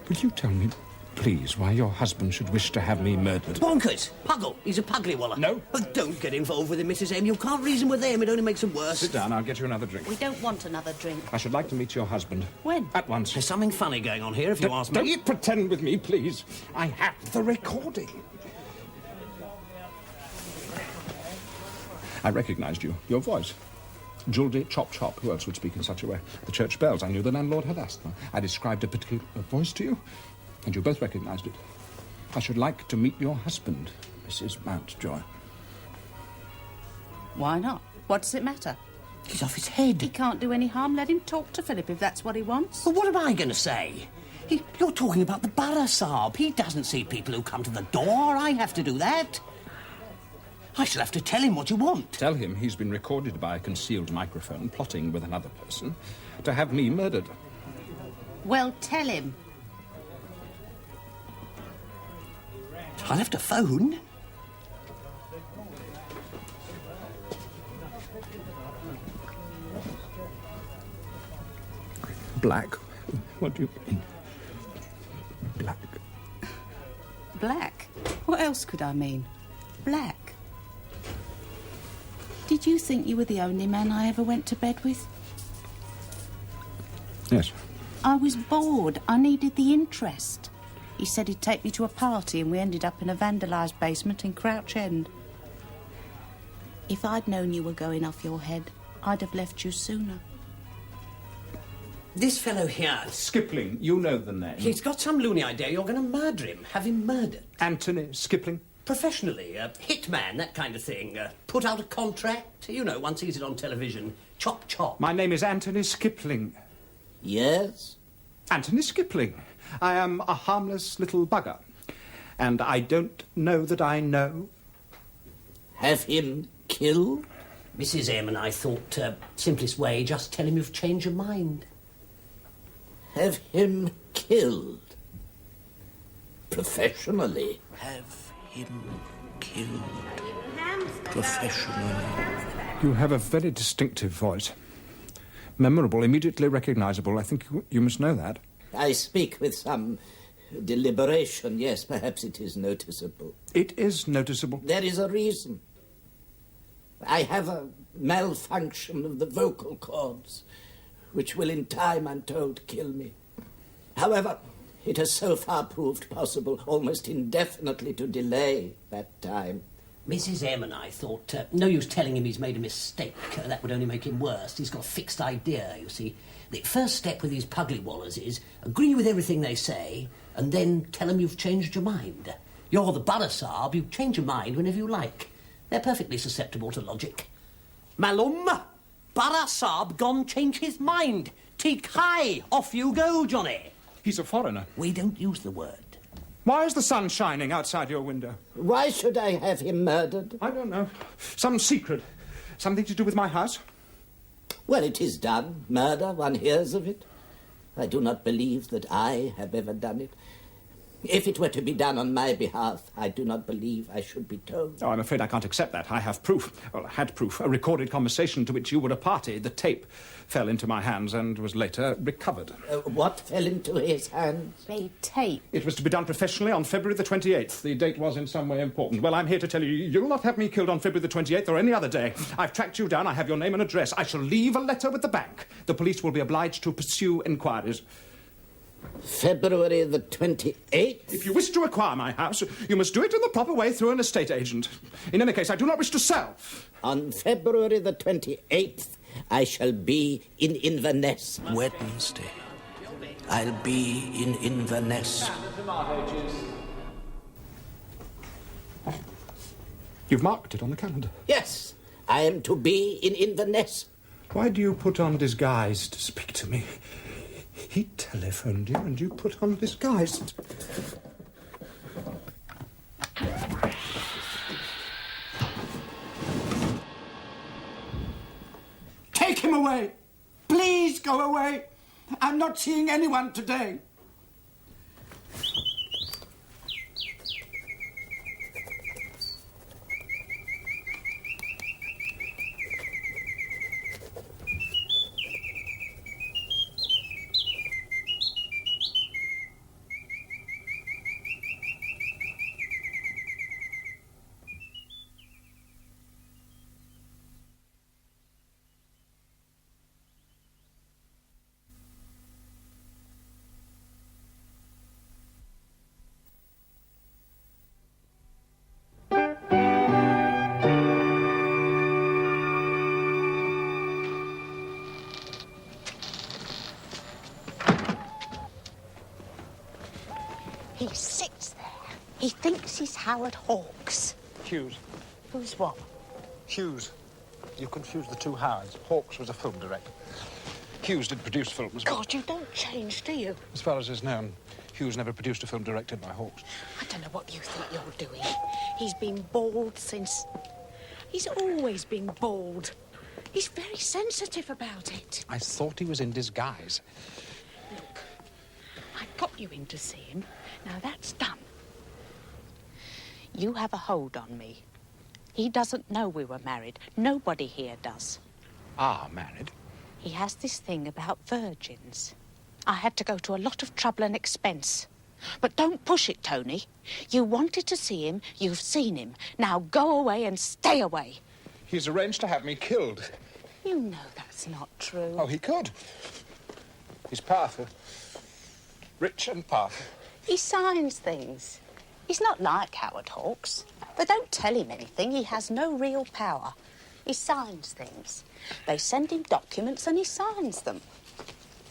Will you tell me, please, why your husband should wish to have me murdered? Bonkers! Puggle! He's a puggly-waller. No. But don't get involved with him, Mrs. M. You can't reason with them. It only makes them worse. Sit down. I'll get you another drink. We don't want another drink. I should like to meet your husband. When? At once. There's something funny going on here, if you ask me. Don't pretend with me, please. I have the recording. I recognised you. Your voice. Juldy Chop Chop. Who else would speak in such a way? The church bells. I knew the landlord had asthma. I described a particular voice to you, and you both recognised it. I should like to meet your husband, Mrs. Mountjoy. Why not? What does it matter? He's off his head. He can't do any harm. Let him talk to Philip if that's what he wants. But what am I going to say? You're talking about the borough Saab. He doesn't see people who come to the door. I have to do that. I shall have to tell him what you want. Tell him he's been recorded by a concealed microphone plotting with another person to have me murdered. Well, tell him. I'll have to phone. Black? What do you mean? Black. Black? What else could I mean? Black. Did you think you were the only man I ever went to bed with? Yes. I was bored. I needed the interest. He said he'd take me to a party and we ended up in a vandalised basement in Crouch End. If I'd known you were going off your head, I'd have left you sooner. This fellow here... Skipling, you know the name. He's got some loony idea you're going to murder him. Have him murdered. Anthony Skipling? Professionally, hitman, that kind of thing. Put out a contract. You know, one sees it on television. Chop, chop. My name is Anthony Skipling. Yes? Anthony Skipling. I am a harmless little bugger. And I don't know that I know. Have him killed? Mrs. M and I thought, simplest way, just tell him you've changed your mind. Have him killed? Professionally? Have him killed professionally. You have a very distinctive voice. Memorable, immediately recognisable. I think you must know that. I speak with some deliberation. Yes, perhaps it is noticeable. It is noticeable. There is a reason. I have a malfunction of the vocal cords, which will in time, I'm told, kill me. However, it has so far proved possible, almost indefinitely, to delay that time. Mrs. M and I thought, no use telling him he's made a mistake. That would only make him worse. He's got a fixed idea, you see. The first step with these puggly-wallers is agree with everything they say and then tell them you've changed your mind. You're the borough Saab. You change your mind whenever you like. They're perfectly susceptible to logic. Malum, borough Saab gone change his mind. Teak high. Off you go, Johnny. He's a foreigner. We don't use the word. Why is the sun shining outside your window? Why should I have him murdered? I don't know. Some secret. Something to do with my house? Well, it is done. Murder, one hears of it. I do not believe that I have ever done it. If it were to be done on my behalf, I do not believe I should be told. Oh, I'm afraid I can't accept that. I have proof. Well, I had proof. A recorded conversation to which you were a party. The tape fell into my hands and was later recovered. What fell into his hands? The tape. It was to be done professionally on February the 28th. The date was in some way important. Well, I'm here to tell you, you'll not have me killed on February the 28th or any other day. I've tracked you down. I have your name and address. I shall leave a letter with the bank. The police will be obliged to pursue inquiries. February the 28th? If you wish to acquire my house, you must do it in the proper way through an estate agent. In any case, I do not wish to sell. On February the 28th, I shall be in Inverness. Wednesday. I'll be in Inverness. You've marked it on the calendar. Yes, I am to be in Inverness. Why do you put on disguise to speak to me? He telephoned you and you put on disguise. Take him away. Please go away. I'm not seeing anyone today. He sits there. He thinks he's Howard Hawks. Hughes. Who's what? Hughes. You confused the two Howards. Hawks was a film director. Hughes did produce films. God, you don't change, do you? As far as is known, Hughes never produced a film directed by Hawks. I don't know what you think you're doing. He's been bald since... He's always been bald. He's very sensitive about it. I thought he was in disguise. Look, I got you in to see him. Now that's done. You have a hold on me. He doesn't know we were married. Nobody here does. Ah, married? He has this thing about virgins. I had to go to a lot of trouble and expense. But don't push it, Tony. You wanted to see him, you've seen him. Now go away and stay away. He's arranged to have me killed. You know that's not true. Oh, he could. He's powerful. Rich and powerful. He signs things. He's not like Howard Hawks. They don't tell him anything. He has no real power. He signs things. They send him documents and he signs them.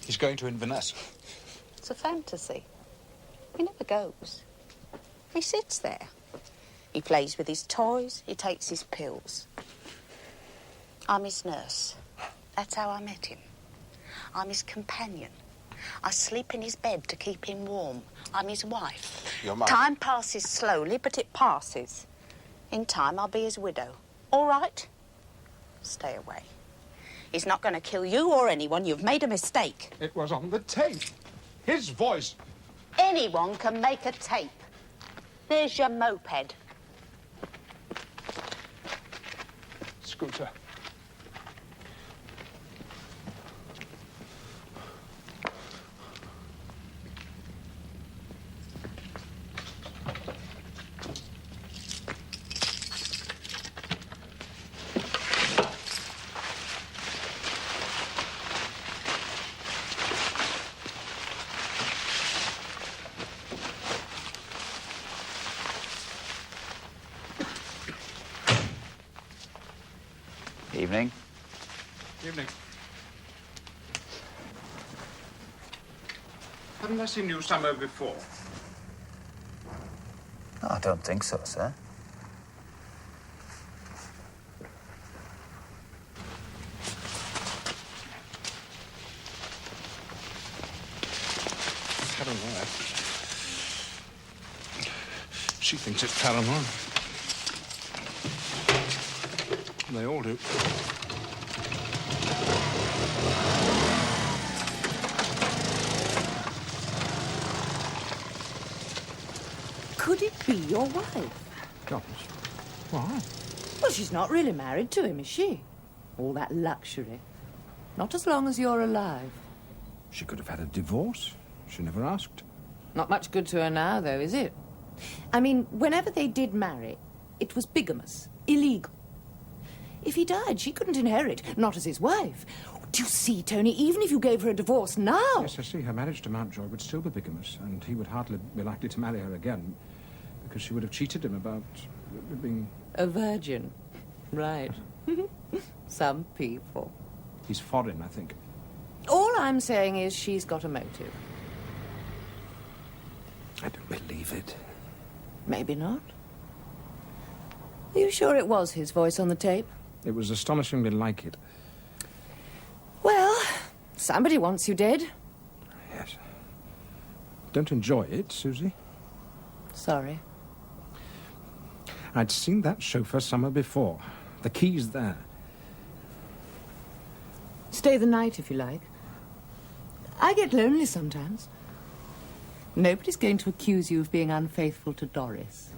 He's going to Inverness. It's a fantasy. He never goes. He sits there. He plays with his toys. He takes his pills. I'm his nurse. That's how I met him. I'm his companion. I sleep in his bed to keep him warm. I'm his wife. You're mine. Time passes slowly, but it passes. In time, I'll be his widow. All right? Stay away. He's not going to kill you or anyone. You've made a mistake. It was on the tape. His voice. Anyone can make a tape. There's your moped. Scooter. Evening. Evening. Haven't I seen you somewhere before? No, I don't think so, sir. I don't know. She thinks it's paranoia. They all do. Could it be your wife? Gosh. Why? Well, she's not really married to him, is she? All that luxury. Not as long as you're alive. She could have had a divorce. She never asked. Not much good to her now, though, is it? I mean, whenever they did marry, it was bigamous, illegal. If he died, she couldn't inherit, not as his wife. Do you see, Tony, even if you gave her a divorce now... Yes, I see. Her marriage to Mountjoy would still be bigamous, and he would hardly be likely to marry her again, because she would have cheated him about being... A virgin. Right. Some people. He's foreign, I think. All I'm saying is she's got a motive. I don't believe it. Maybe not. Are you sure it was his voice on the tape? It was astonishingly like it. Well, somebody wants you dead. Yes. Don't enjoy it, Susie. Sorry. I'd seen that chauffeur summer before. The key's there. Stay the night, if you like. I get lonely sometimes. Nobody's going to accuse you of being unfaithful to Doris.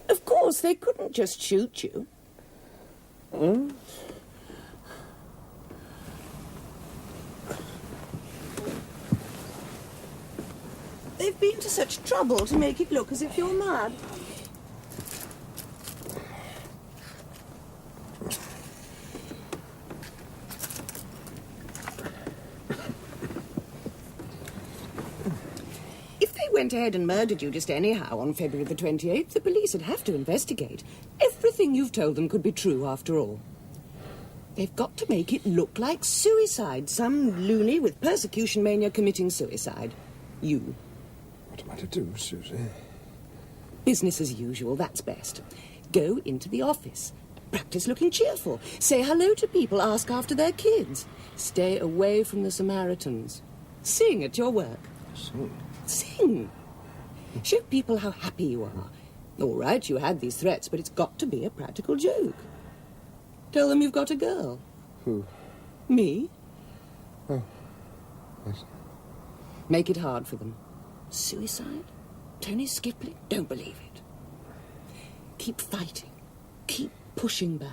Of course, they couldn't just shoot you. Hmm? They've been to such trouble to make it look as if you're mad. If they went ahead and murdered you just anyhow on February the 28th, the police would have to investigate. Everything you've told them could be true after all. They've got to make it look like suicide. Some loony with persecution mania committing suicide. You. What am I to do, Susie? Business as usual, that's best. Go into the office. Practice looking cheerful. Say hello to people, ask after their kids. Stay away from the Samaritans. Sing at your work. Sing? Sing. Show people how happy you are. All right, you had these threats, but it's got to be a practical joke. Tell them you've got a girl. Who? Me. Oh. Yes. Make it hard for them. Suicide? Tony Skipling? Don't believe it. Keep fighting. Keep pushing back.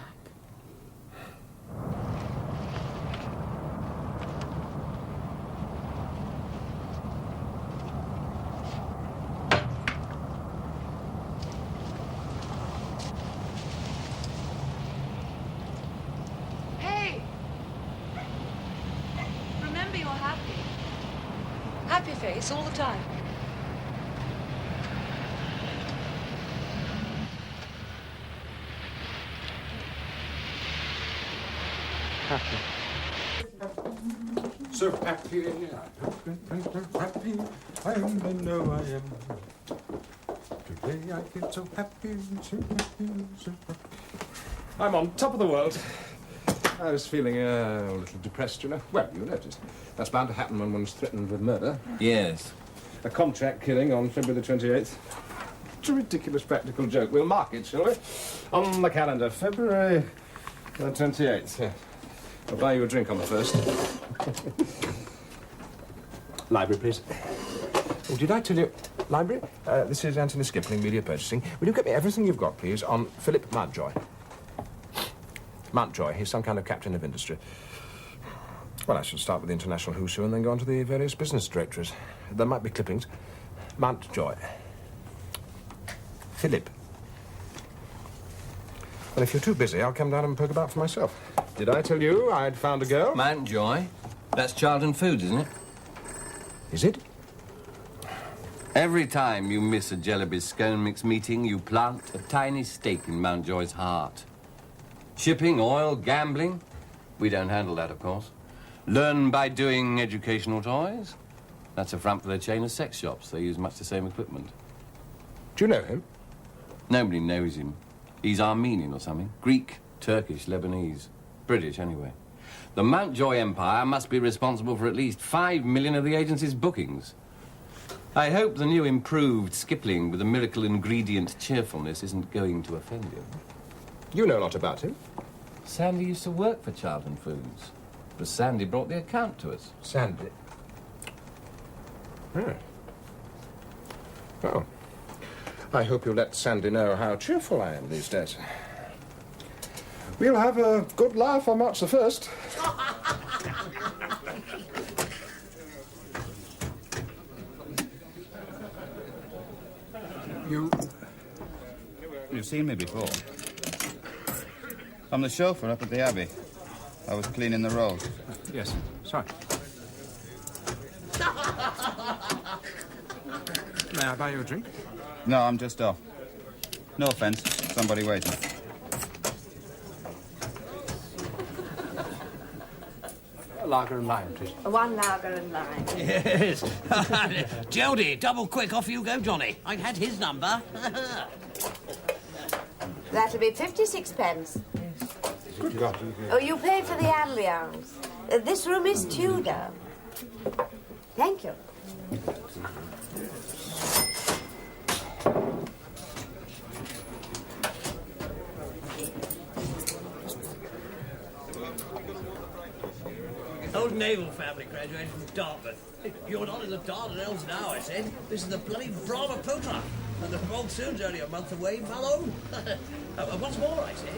Hey! Remember you're happy. Happy face all the time. Happy. So happy, happy, I know I am. Today I feel so happy, so happy, so happy. I'm on top of the world. I was feeling a little depressed, you know. Well, you noticed. That's bound to happen when one's threatened with murder. Yes. A contract killing on February the 28th. It's a ridiculous practical joke. We'll mark it, shall we? On the calendar, February the 28th. Yeah. I'll buy you a drink on the 1st. Library, please. Oh, did I tell you... Library? This is Anthony Skipling, Media Purchasing. Will you get me everything you've got, please, on Philip Mountjoy? Mountjoy, he's some kind of captain of industry. Well, I should start with the international who's who and then go on to the various business directories. There might be clippings. Mountjoy. Philip. Well, if you're too busy, I'll come down and poke about for myself. Did I tell you I'd found a girl? Mountjoy? That's Charlton Foods, isn't it? Is it? Every time you miss a Jellyby scone mix meeting, you plant a tiny stake in Mountjoy's heart. Shipping, oil, gambling. We don't handle that, of course. Learn by doing educational toys. That's a front for their chain of sex shops. They use much the same equipment. Do you know him? Nobody knows him. He's Armenian or something. Greek, Turkish, Lebanese. British, anyway. The Mountjoy Empire must be responsible for at least 5 million of the agency's bookings. I hope the new improved Skipling with the miracle ingredient cheerfulness isn't going to offend you. You know a lot about him. Sandy used to work for Charlton Foods. It was Sandy brought the account to us. Sandy? Oh. Well, I hope you'll let Sandy know how cheerful I am these days. We'll have a good laugh on March the 1st. You've seen me before. I'm the chauffeur up at the Abbey. I was cleaning the road. Yes, sorry. May I buy you a drink? No, I'm just off. No offence. Somebody waiting. A lager and lime, please. One lager and lime. Yes. Jody, double quick, off you go, Johnny. I'd had his number. That'll be 56 pence. Good God. Oh, you paid for the ambience. This room is Tudor. Thank you. Old naval family graduated from Dartmouth. You're not in the Dardanelles now, I said. This is the bloody Brahma Putra. And the monsoon's only a month away, Malone. What's more, I said,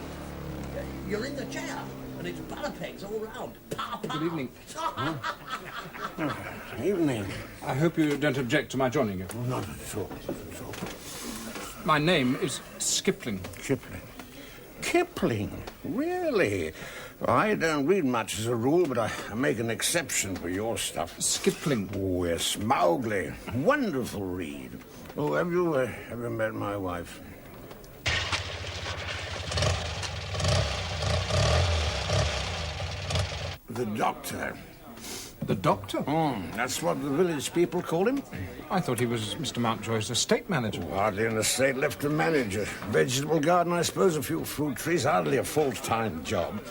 you're in the chair, and it's balapegs all round. Pa, pa. Good evening. Evening. I hope you don't object to my joining you. Not at all. My name is Skipling. Kipling? Really? I don't read much as a rule, but I make an exception for your stuff. Skipling. Oh, yes, Mowgli. Wonderful read. Oh, have you ever met my wife? The Doctor. The Doctor? That's what the village people call him. I thought he was Mr. Mountjoy's estate manager. Hardly an estate left to manage. A vegetable garden, I suppose, a few fruit trees. Hardly a full-time job.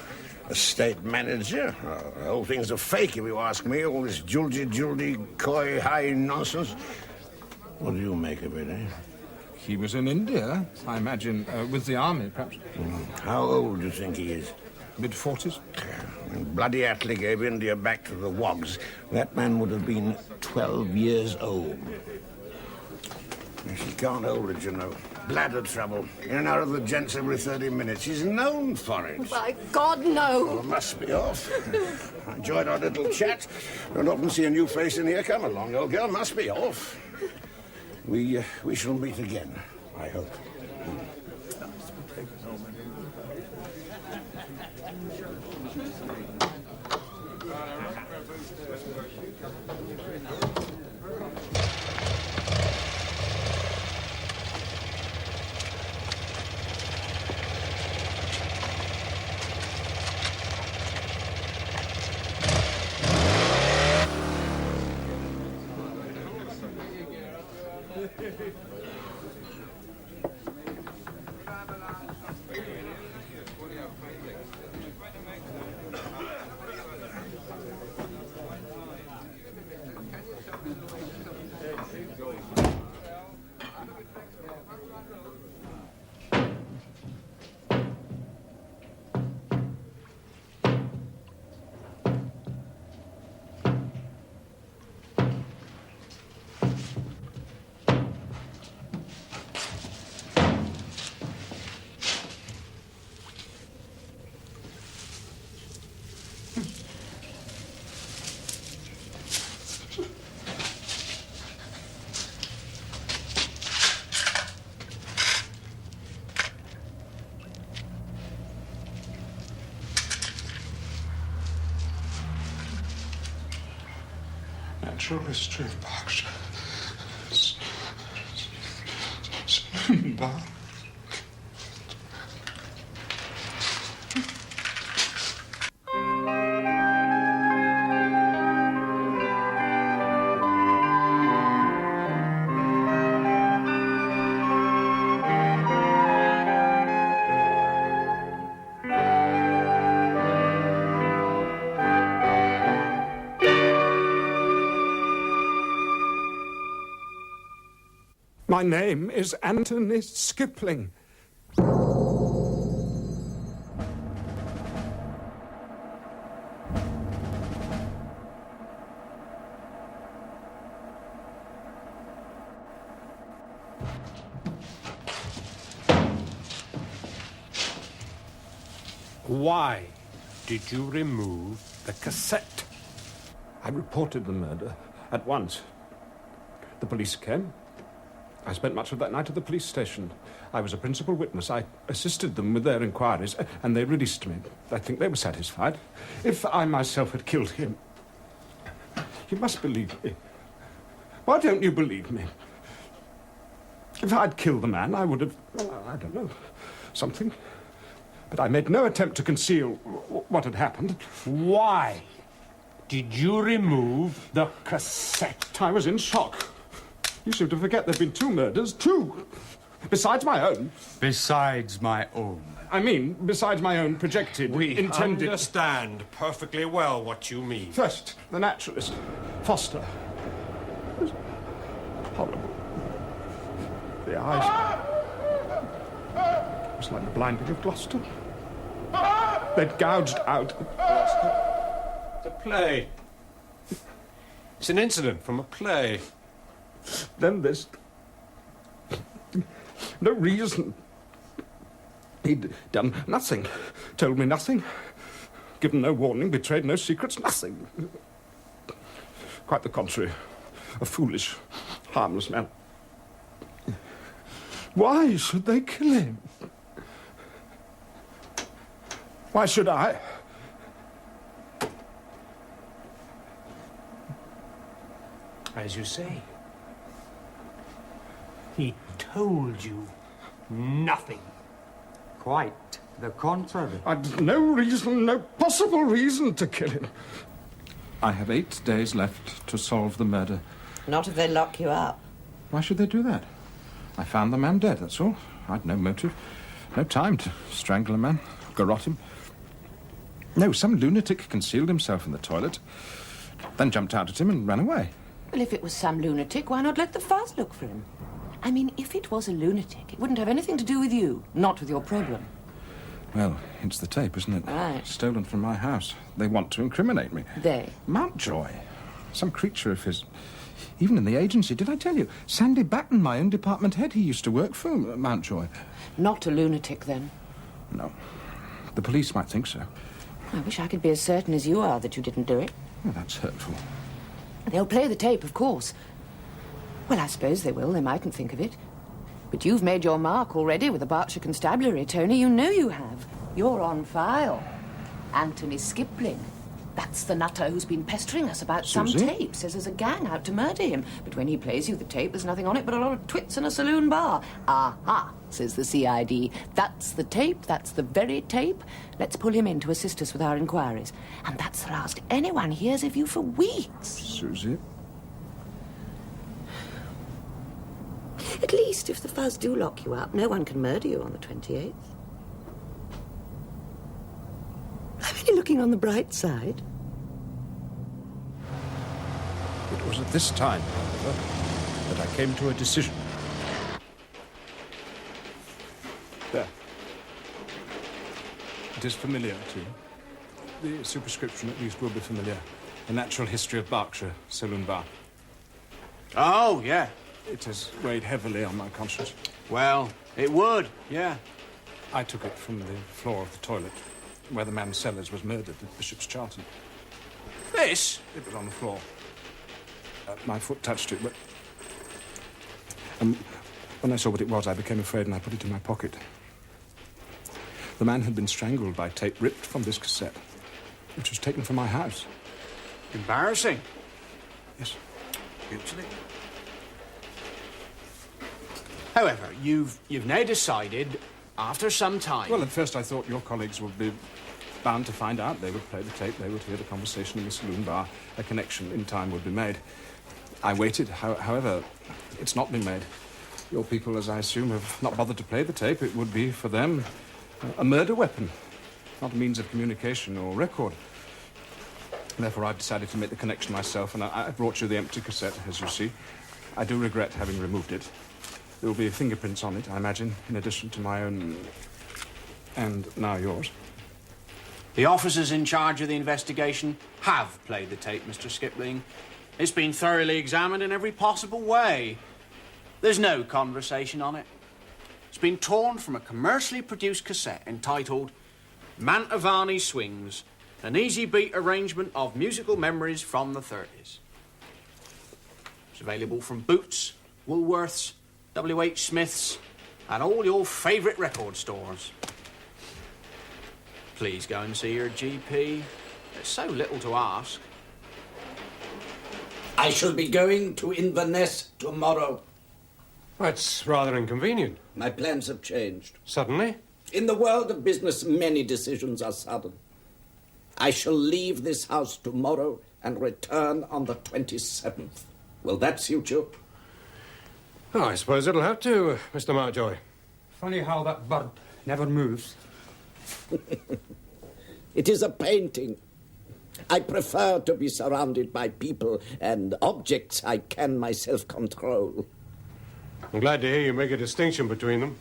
Estate manager? Oh, the whole thing's a fake, if you ask me. All this juldy, coy, high nonsense. What do you make of it, eh? He was in India, I imagine, with the army, perhaps. How old do you think he is? Mid-40s? When Bloody Attlee gave India back to the Wogs, that man would have been 12 years old. She can't hold it, you know. Bladder trouble. In and out of the gents every 30 minutes. She's known for it. By God, no. Well, must be off. I enjoyed our little chat. Don't often see a new face in here. Come along, old girl. Must be off. We shall meet again, I hope. Natural history of Berkshire. My name is Anthony Skipling. Why did you remove the cassette? I reported the murder at once. The police came. I spent much of that night at the police station. I was a principal witness. I assisted them with their inquiries, and they released me. I think they were satisfied. If I myself had killed him, you must believe me. Why don't you believe me? If I'd killed the man, I would have, I don't know, something. But I made no attempt to conceal what had happened. Why did you remove the cassette? I was in shock. You seem to forget there have been 2 murders. 2! Besides my own. Besides my own. I mean, besides my own projected, We intended... understand perfectly well what you mean. First, the naturalist, Foster. It was horrible. The eyes... It was like the blinding of Gloucester. They'd gouged out... The play. It's an incident from a play. Then this... No reason. He'd done nothing. Told me nothing. Given no warning, betrayed no secrets, nothing. Quite the contrary. A foolish, harmless man. Why should they kill him? Why should I? As you say. He told you nothing. Quite the contrary. I'd no reason, no possible reason to kill him. I have 8 days left to solve the murder. Not if they lock you up. Why should they do that? I found the man dead, that's all. I'd no motive, no time to strangle a man, garrote him. No, some lunatic concealed himself in the toilet, then jumped out at him and ran away. Well, if it was some lunatic, why not let the fuzz look for him? I mean, if it was a lunatic, it wouldn't have anything to do with you, not with your problem. Well, it's the tape, isn't it? Right. Stolen from my house. They want to incriminate me. They? Mountjoy. Some creature of his... Even in the agency, did I tell you? Sandy Batten, my own department head, he used to work for Mountjoy. Not a lunatic, then? No. The police might think so. I wish I could be as certain as you are that you didn't do it. Well, that's hurtful. They'll play the tape, of course. Well, I suppose they will. They mightn't think of it. But you've made your mark already with the Berkshire Constabulary, Tony. You know you have. You're on file. Anthony Skipling. That's the nutter who's been pestering us about some Susie? tape. Says there's a gang out to murder him. But when he plays you the tape, there's nothing on it but a lot of twits in a saloon bar. Aha, says the CID. That's the tape. That's the very tape. Let's pull him in to assist us with our inquiries. And that's the last anyone hears of you for weeks. Susie? At least, if the fuzz do lock you up, no one can murder you on the 28th. I'm only looking on the bright side. It was at this time, however, that I came to a decision. There. It is familiar to you. The superscription, at least, will be familiar. The Natural History of Berkshire, Saloon Bar. Oh, yeah. It has weighed heavily on my conscience. Well, it would, yeah. I took it from the floor of the toilet, where the man Sellers was murdered at Bishop's Charlton. This? It was on the floor. My foot touched it, but... when I saw what it was, I became afraid and I put it in my pocket. The man had been strangled by tape ripped from this cassette, which was taken from my house. Embarrassing. Yes. Hugely. However, you've now decided, after some time... Well, at first I thought your colleagues would be bound to find out. They would play the tape, they would hear the conversation in the saloon bar. A connection in time would be made. I waited. However, it's not been made. Your people, as I assume, have not bothered to play the tape. It would be, for them, a murder weapon, not a means of communication or record. Therefore, I've decided to make the connection myself, and I brought you the empty cassette, as you see. I do regret having removed it. There will be fingerprints on it, I imagine, in addition to my own and now yours. The officers in charge of the investigation have played the tape, Mr. Skipling. It's been thoroughly examined in every possible way. There's no conversation on it. It's been torn from a commercially produced cassette entitled Mantovani Swings, an easy beat arrangement of musical memories from the 30s. It's available from Boots, Woolworths, W.H. Smith's, and all your favourite record stores. Please go and see your GP. There's so little to ask. I shall be going to Inverness tomorrow. That's rather inconvenient. My plans have changed. Suddenly? In the world of business, many decisions are sudden. I shall leave this house tomorrow and return on the 27th. Will that suit you? Oh, I suppose it'll have to, Mr. Mountjoy. Funny how that bird never moves. It is a painting. I prefer to be surrounded by people and objects I can myself control. I'm glad to hear you make a distinction between them.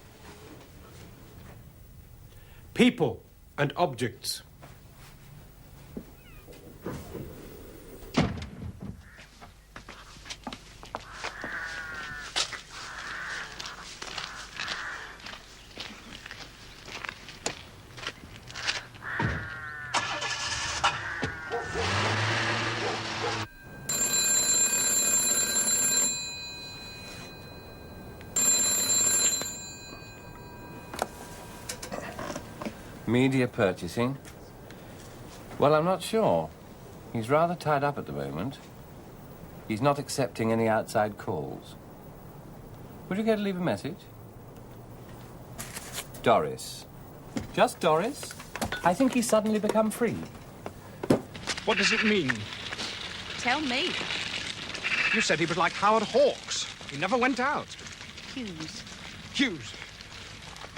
People and objects. Media purchasing? Well, I'm not sure. He's rather tied up at the moment. He's not accepting any outside calls. Would you care to leave a message? Doris. Just Doris? I think he's suddenly become free. What does it mean? Tell me. You said he was like Howard Hawks. He never went out. Hughes. Hughes.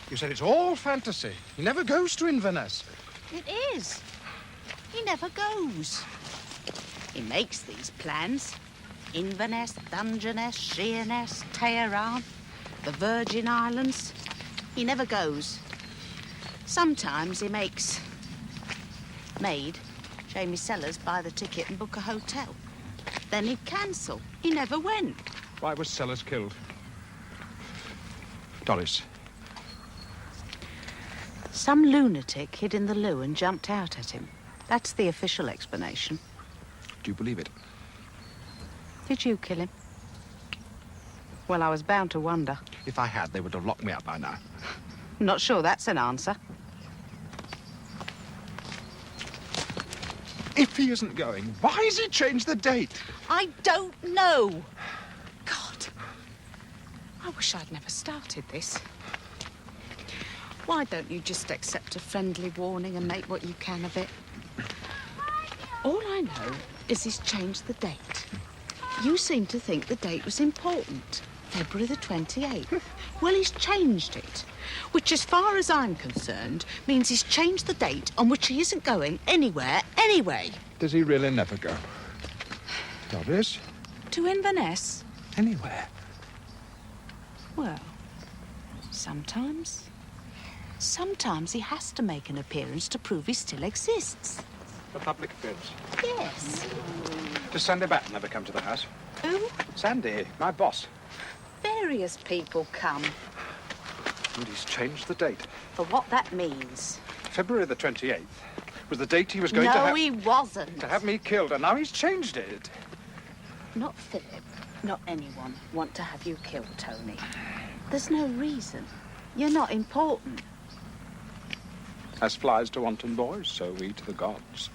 You said it's all fantasy. He never goes to Inverness. It is. He never goes. He makes these plans. Inverness, Dungeness, Sheerness, Tehran, the Virgin Islands. He never goes. Sometimes he makes Jamie Sellers buy the ticket and book a hotel. Then he'd cancel. He never went. Why was Sellers killed? Doris. Some lunatic hid in the loo and jumped out at him. That's the official explanation. Do you believe it? Did you kill him? Well, I was bound to wonder. If I had, they would have locked me up by now. I'm not sure that's an answer. If he isn't going, why has he changed the date? I don't know. God. I wish I'd never started this. Why don't you just accept a friendly warning and make what you can of it? All I know is he's changed the date. You seem to think the date was important. February the 28th. Well, he's changed it. Which, as far as I'm concerned, means he's changed the date on which he isn't going anywhere anyway. Does he really never go? Doris? To Inverness? Anywhere. Well, sometimes. Sometimes he has to make an appearance to prove he still exists. A public appearance? Yes. Does Sandy Batten never come to the house? Who? Sandy, my boss. Various people come. And he's changed the date. For what that means. February the 28th was the date he was going to No, have... he wasn't. To have me killed, and now he's changed it. Not Philip, not anyone want to have you killed, Tony. There's no reason. You're not important. As flies to wanton boys, so we to the gods.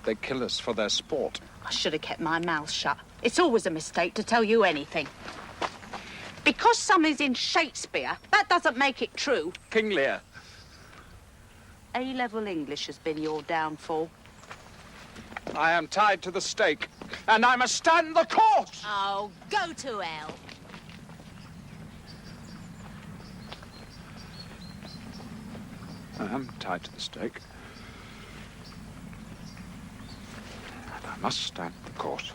They kill us for their sport. I should have kept my mouth shut. It's always a mistake to tell you anything. Because something's in Shakespeare, that doesn't make it true. King Lear. A-level English has been your downfall. I am tied to the stake, and I must stand the court! Oh, go to hell. I am tied to the stake. And I must stand the court.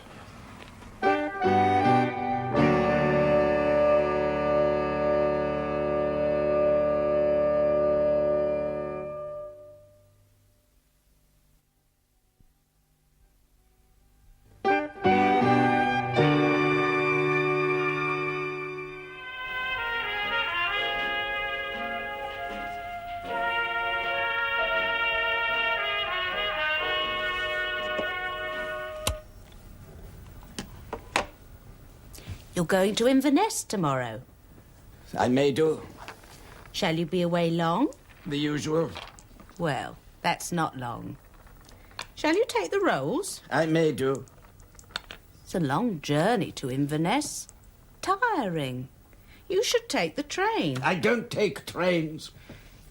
You're going to Inverness tomorrow. I may do. Shall you be away long? The usual. Well, that's not long. Shall you take the rolls? I may do. It's a long journey to Inverness. Tiring. You should take the train. I don't take trains.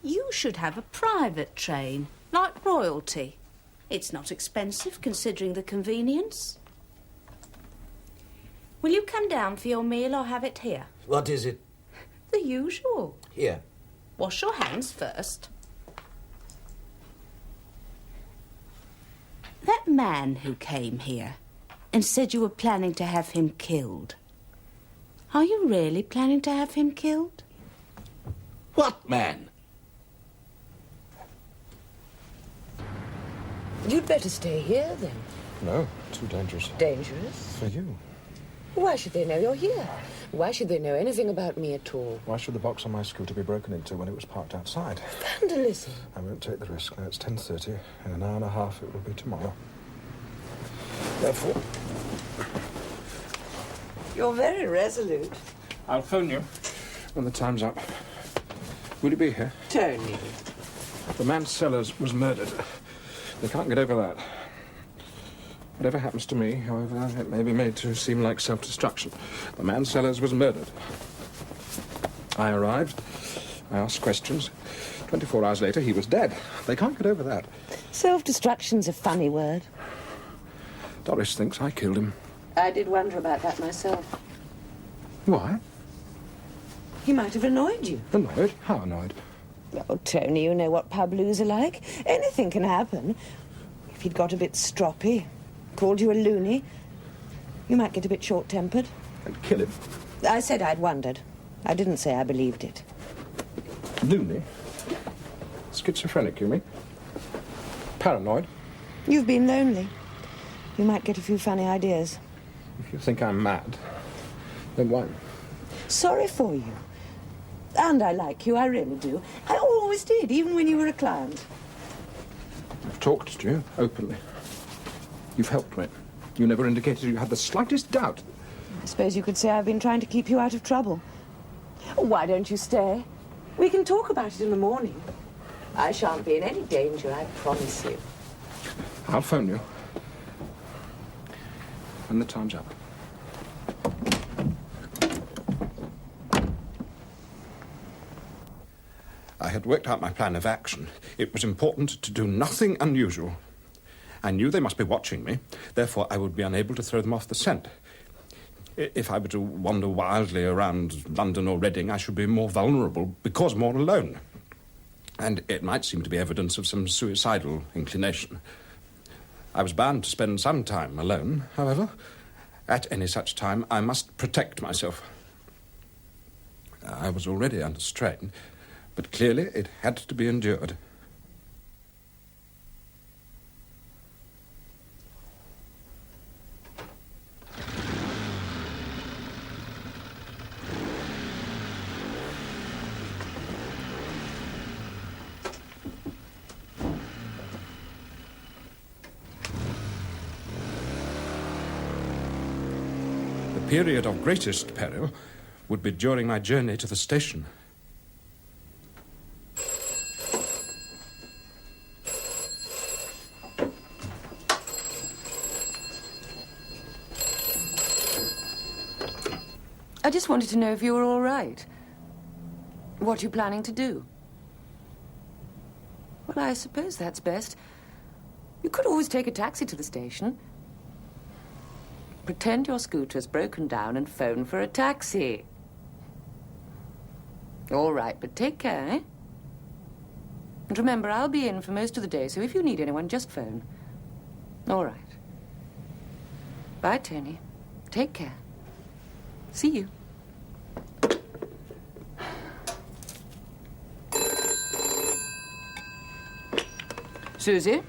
You should have a private train, like royalty. It's not expensive, considering the convenience. Will you come down for your meal or have it here? What is it? The usual. Here. Wash your hands first. That man who came here and said you were planning to have him killed. Are you really planning to have him killed? What man? You'd better stay here, then. No, too dangerous. Dangerous? For you. Why should they know you're here? Why should they know anything about me at all? Why should the box on my scooter be broken into when it was parked outside? Vandalism. I won't take the risk. Now it's 10:30. In an hour and a half, it will be tomorrow. Therefore... You're very resolute. I'll phone you when the time's up. Will you be here? Tony. The man Sellers was murdered. They can't get over that. Whatever happens to me, however, it may be made to seem like self-destruction. The man Sellers was murdered. I arrived. I asked questions. 24 hours later, he was dead. They can't get over that. Self-destruction's a funny word. Doris thinks I killed him. I did wonder about that myself. Why? He might have annoyed you. Annoyed? How annoyed? Oh, Tony, you know what pub blues are like. Anything can happen. If he'd got a bit stroppy, called you a loony, you might get a bit short-tempered. And kill him? I said I'd wondered. I didn't say I believed it. Loony? Schizophrenic, you mean? Paranoid? You've been lonely. You might get a few funny ideas. If you think I'm mad, then why? Sorry for you. And I like you, I really do. I always did, even when you were a client. I've talked to you openly. You've helped me. You never indicated you had the slightest doubt. I suppose you could say I've been trying to keep you out of trouble. Why don't you stay? We can talk about it in the morning. I shan't be in any danger, I promise you. I'll phone you when the time's up. I had worked out my plan of action. It was important to do nothing unusual. I knew they must be watching me, therefore I would be unable to throw them off the scent. If I were to wander wildly around London or Reading, I should be more vulnerable because more alone. And it might seem to be evidence of some suicidal inclination. I was bound to spend some time alone, however. At any such time, I must protect myself. I was already under strain, but clearly it had to be endured. The period of greatest peril would be during my journey to the station. I just wanted to know if you were all right. What you planning to do? Well, I suppose that's best. You could always take a taxi to the station. Pretend your scooter's broken down and phone for a taxi. All right, but take care, eh? And remember, I'll be in for most of the day, so if you need anyone, just phone. All right. Bye, Tony. Take care. See you. Susie?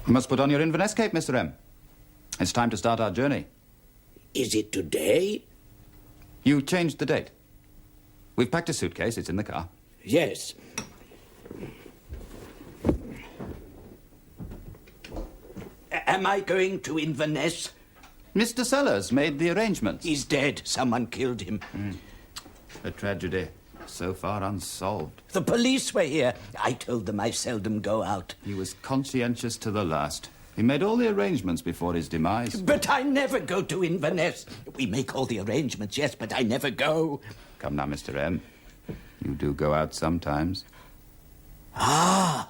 You must put on your Inverness cape, Mr. M. It's time to start our journey. Is it today? You changed the date. We've packed a suitcase. It's in the car. Yes. Am I going to Inverness? Mr. Sellers made the arrangements. He's dead. Someone killed him. A tragedy. So far unsolved. The police were here. I told them I seldom go out. He was conscientious to the last. He made all the arrangements before his demise. But I never go to Inverness. We make all the arrangements, yes, but I never go. Come now, Mr. M. You do go out sometimes. Ah,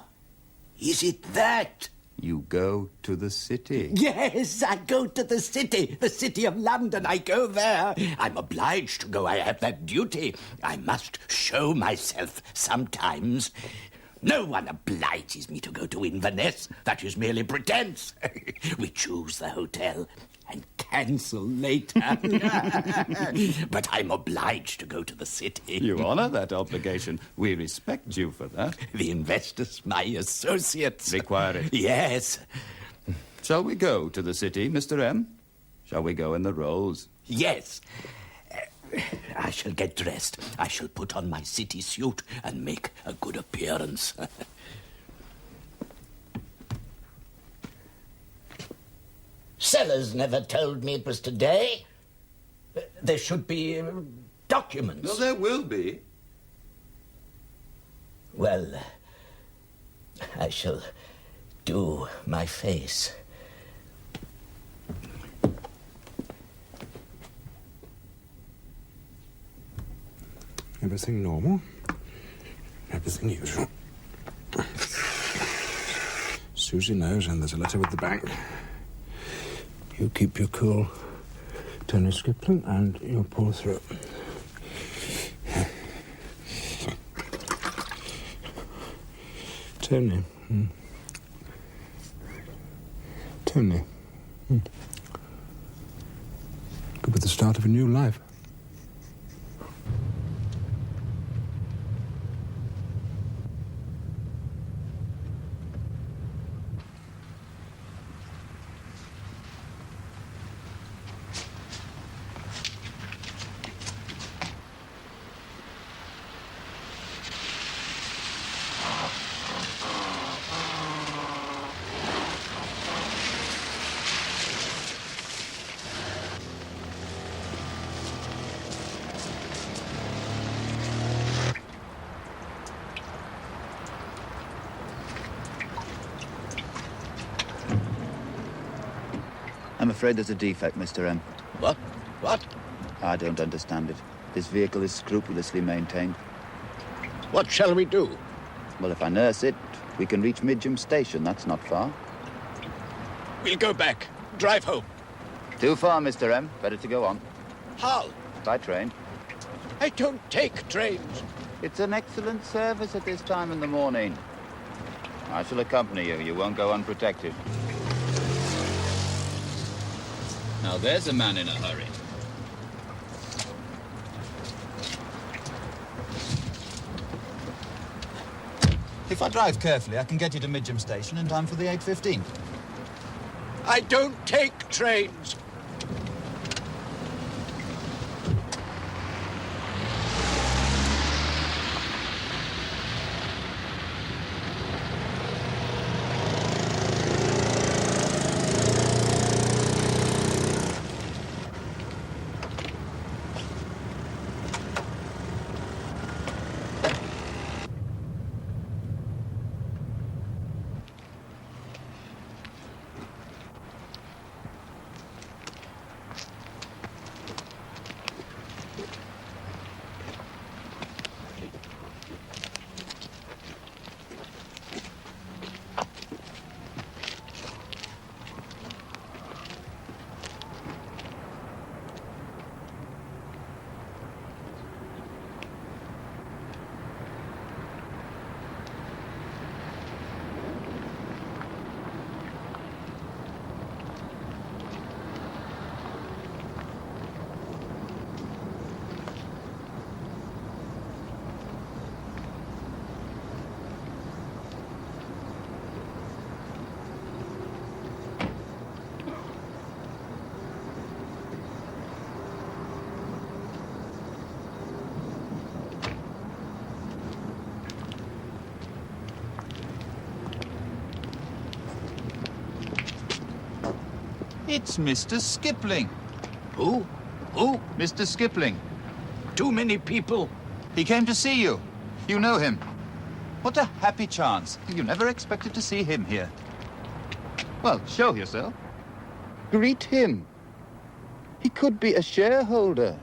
is it that? You go to the city. Yes, I go to the city of London. I go there. I'm obliged to go. I have that duty. I must show myself sometimes. No one obliges me to go to Inverness. That is merely pretense. We choose the hotel and cancel later. But I'm obliged to go to the city. You honour that obligation. We respect you for that. The investors, my associates. Require it. Yes. Shall we go to the city, Mr. M? Shall we go in the Rolls? Yes. I shall get dressed. I shall put on my city suit and make a good appearance. Sellers never told me it was today. There should be documents. Well, there will be. Well, I shall do my face. Everything normal. Everything usual. Susie knows, and there's a letter with the bank. You keep your cool, Tony Skipling, and you'll pull through. Tony. Tony. Could be the start of a new life. I'm afraid there's a defect, Mr. M. What? What? I don't understand it. This vehicle is scrupulously maintained. What shall we do? Well, if I nurse it, we can reach Midgham Station. That's not far. We'll go back. Drive home. Too far, Mr. M. Better to go on. How? By train. I don't take trains. It's an excellent service at this time in the morning. I shall accompany you. You won't go unprotected. Now there's a man in a hurry. If I drive carefully, I can get you to Midgham Station in time for the 8:15. I don't take trains. It's Mr. Skipling. Who? Who? Mr. Skipling. Too many people. He came to see you. You know him. What a happy chance. You never expected to see him here. Well, show yourself. Greet him. He could be a shareholder.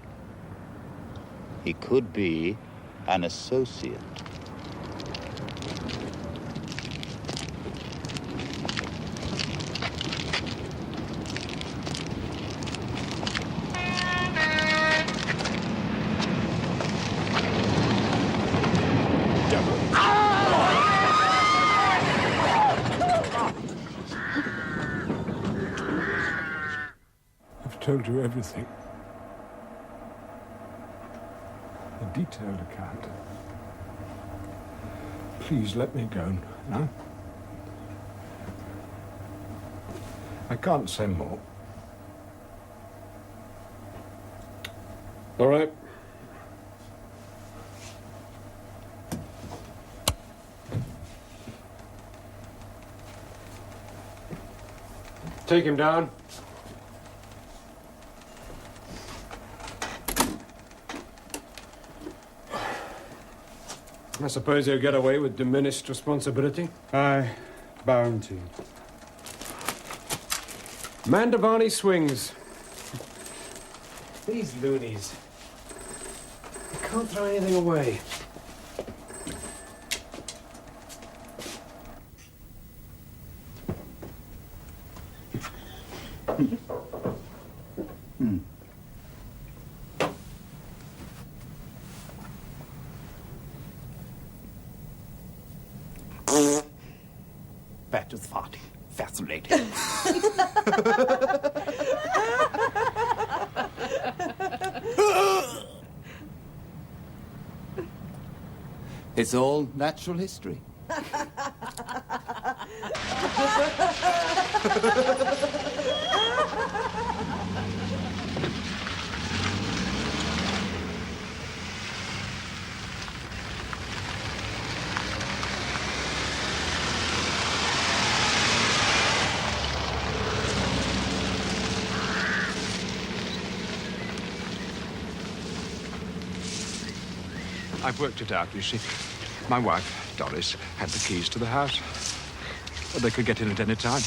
He could be an associate. I've told you everything. A detailed account. Please let me go now. I can't say more. All right. Take him down. I suppose he'll get away with diminished responsibility? Aye, bound to. Mantovani swings. These loonies. I can't throw anything away. That is fascinating. It's all natural history. I've worked it out, you see. My wife, Doris, had the keys to the house. They could get in at any time.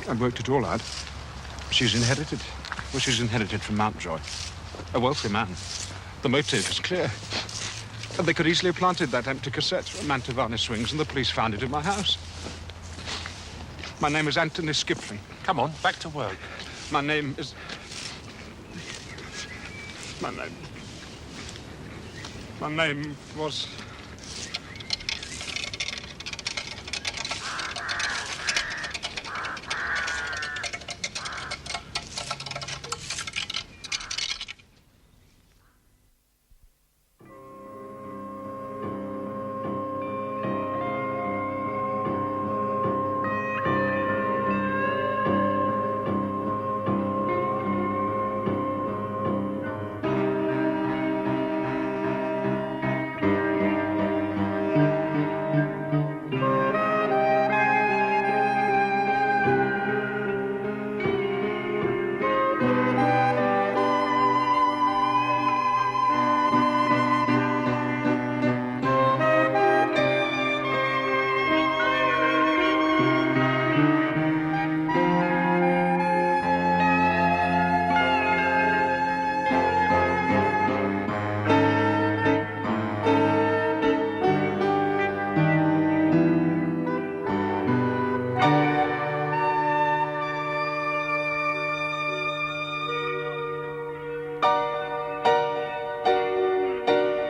I've worked it all out. She's inherited. Well, she's inherited from Mountjoy. A wealthy man. The motive is clear. And they could easily have planted that empty cassette, Mantovani Swings, and the police found it in my house. My name is Anthony Skipling. Come on, back to work. My name is... My name was...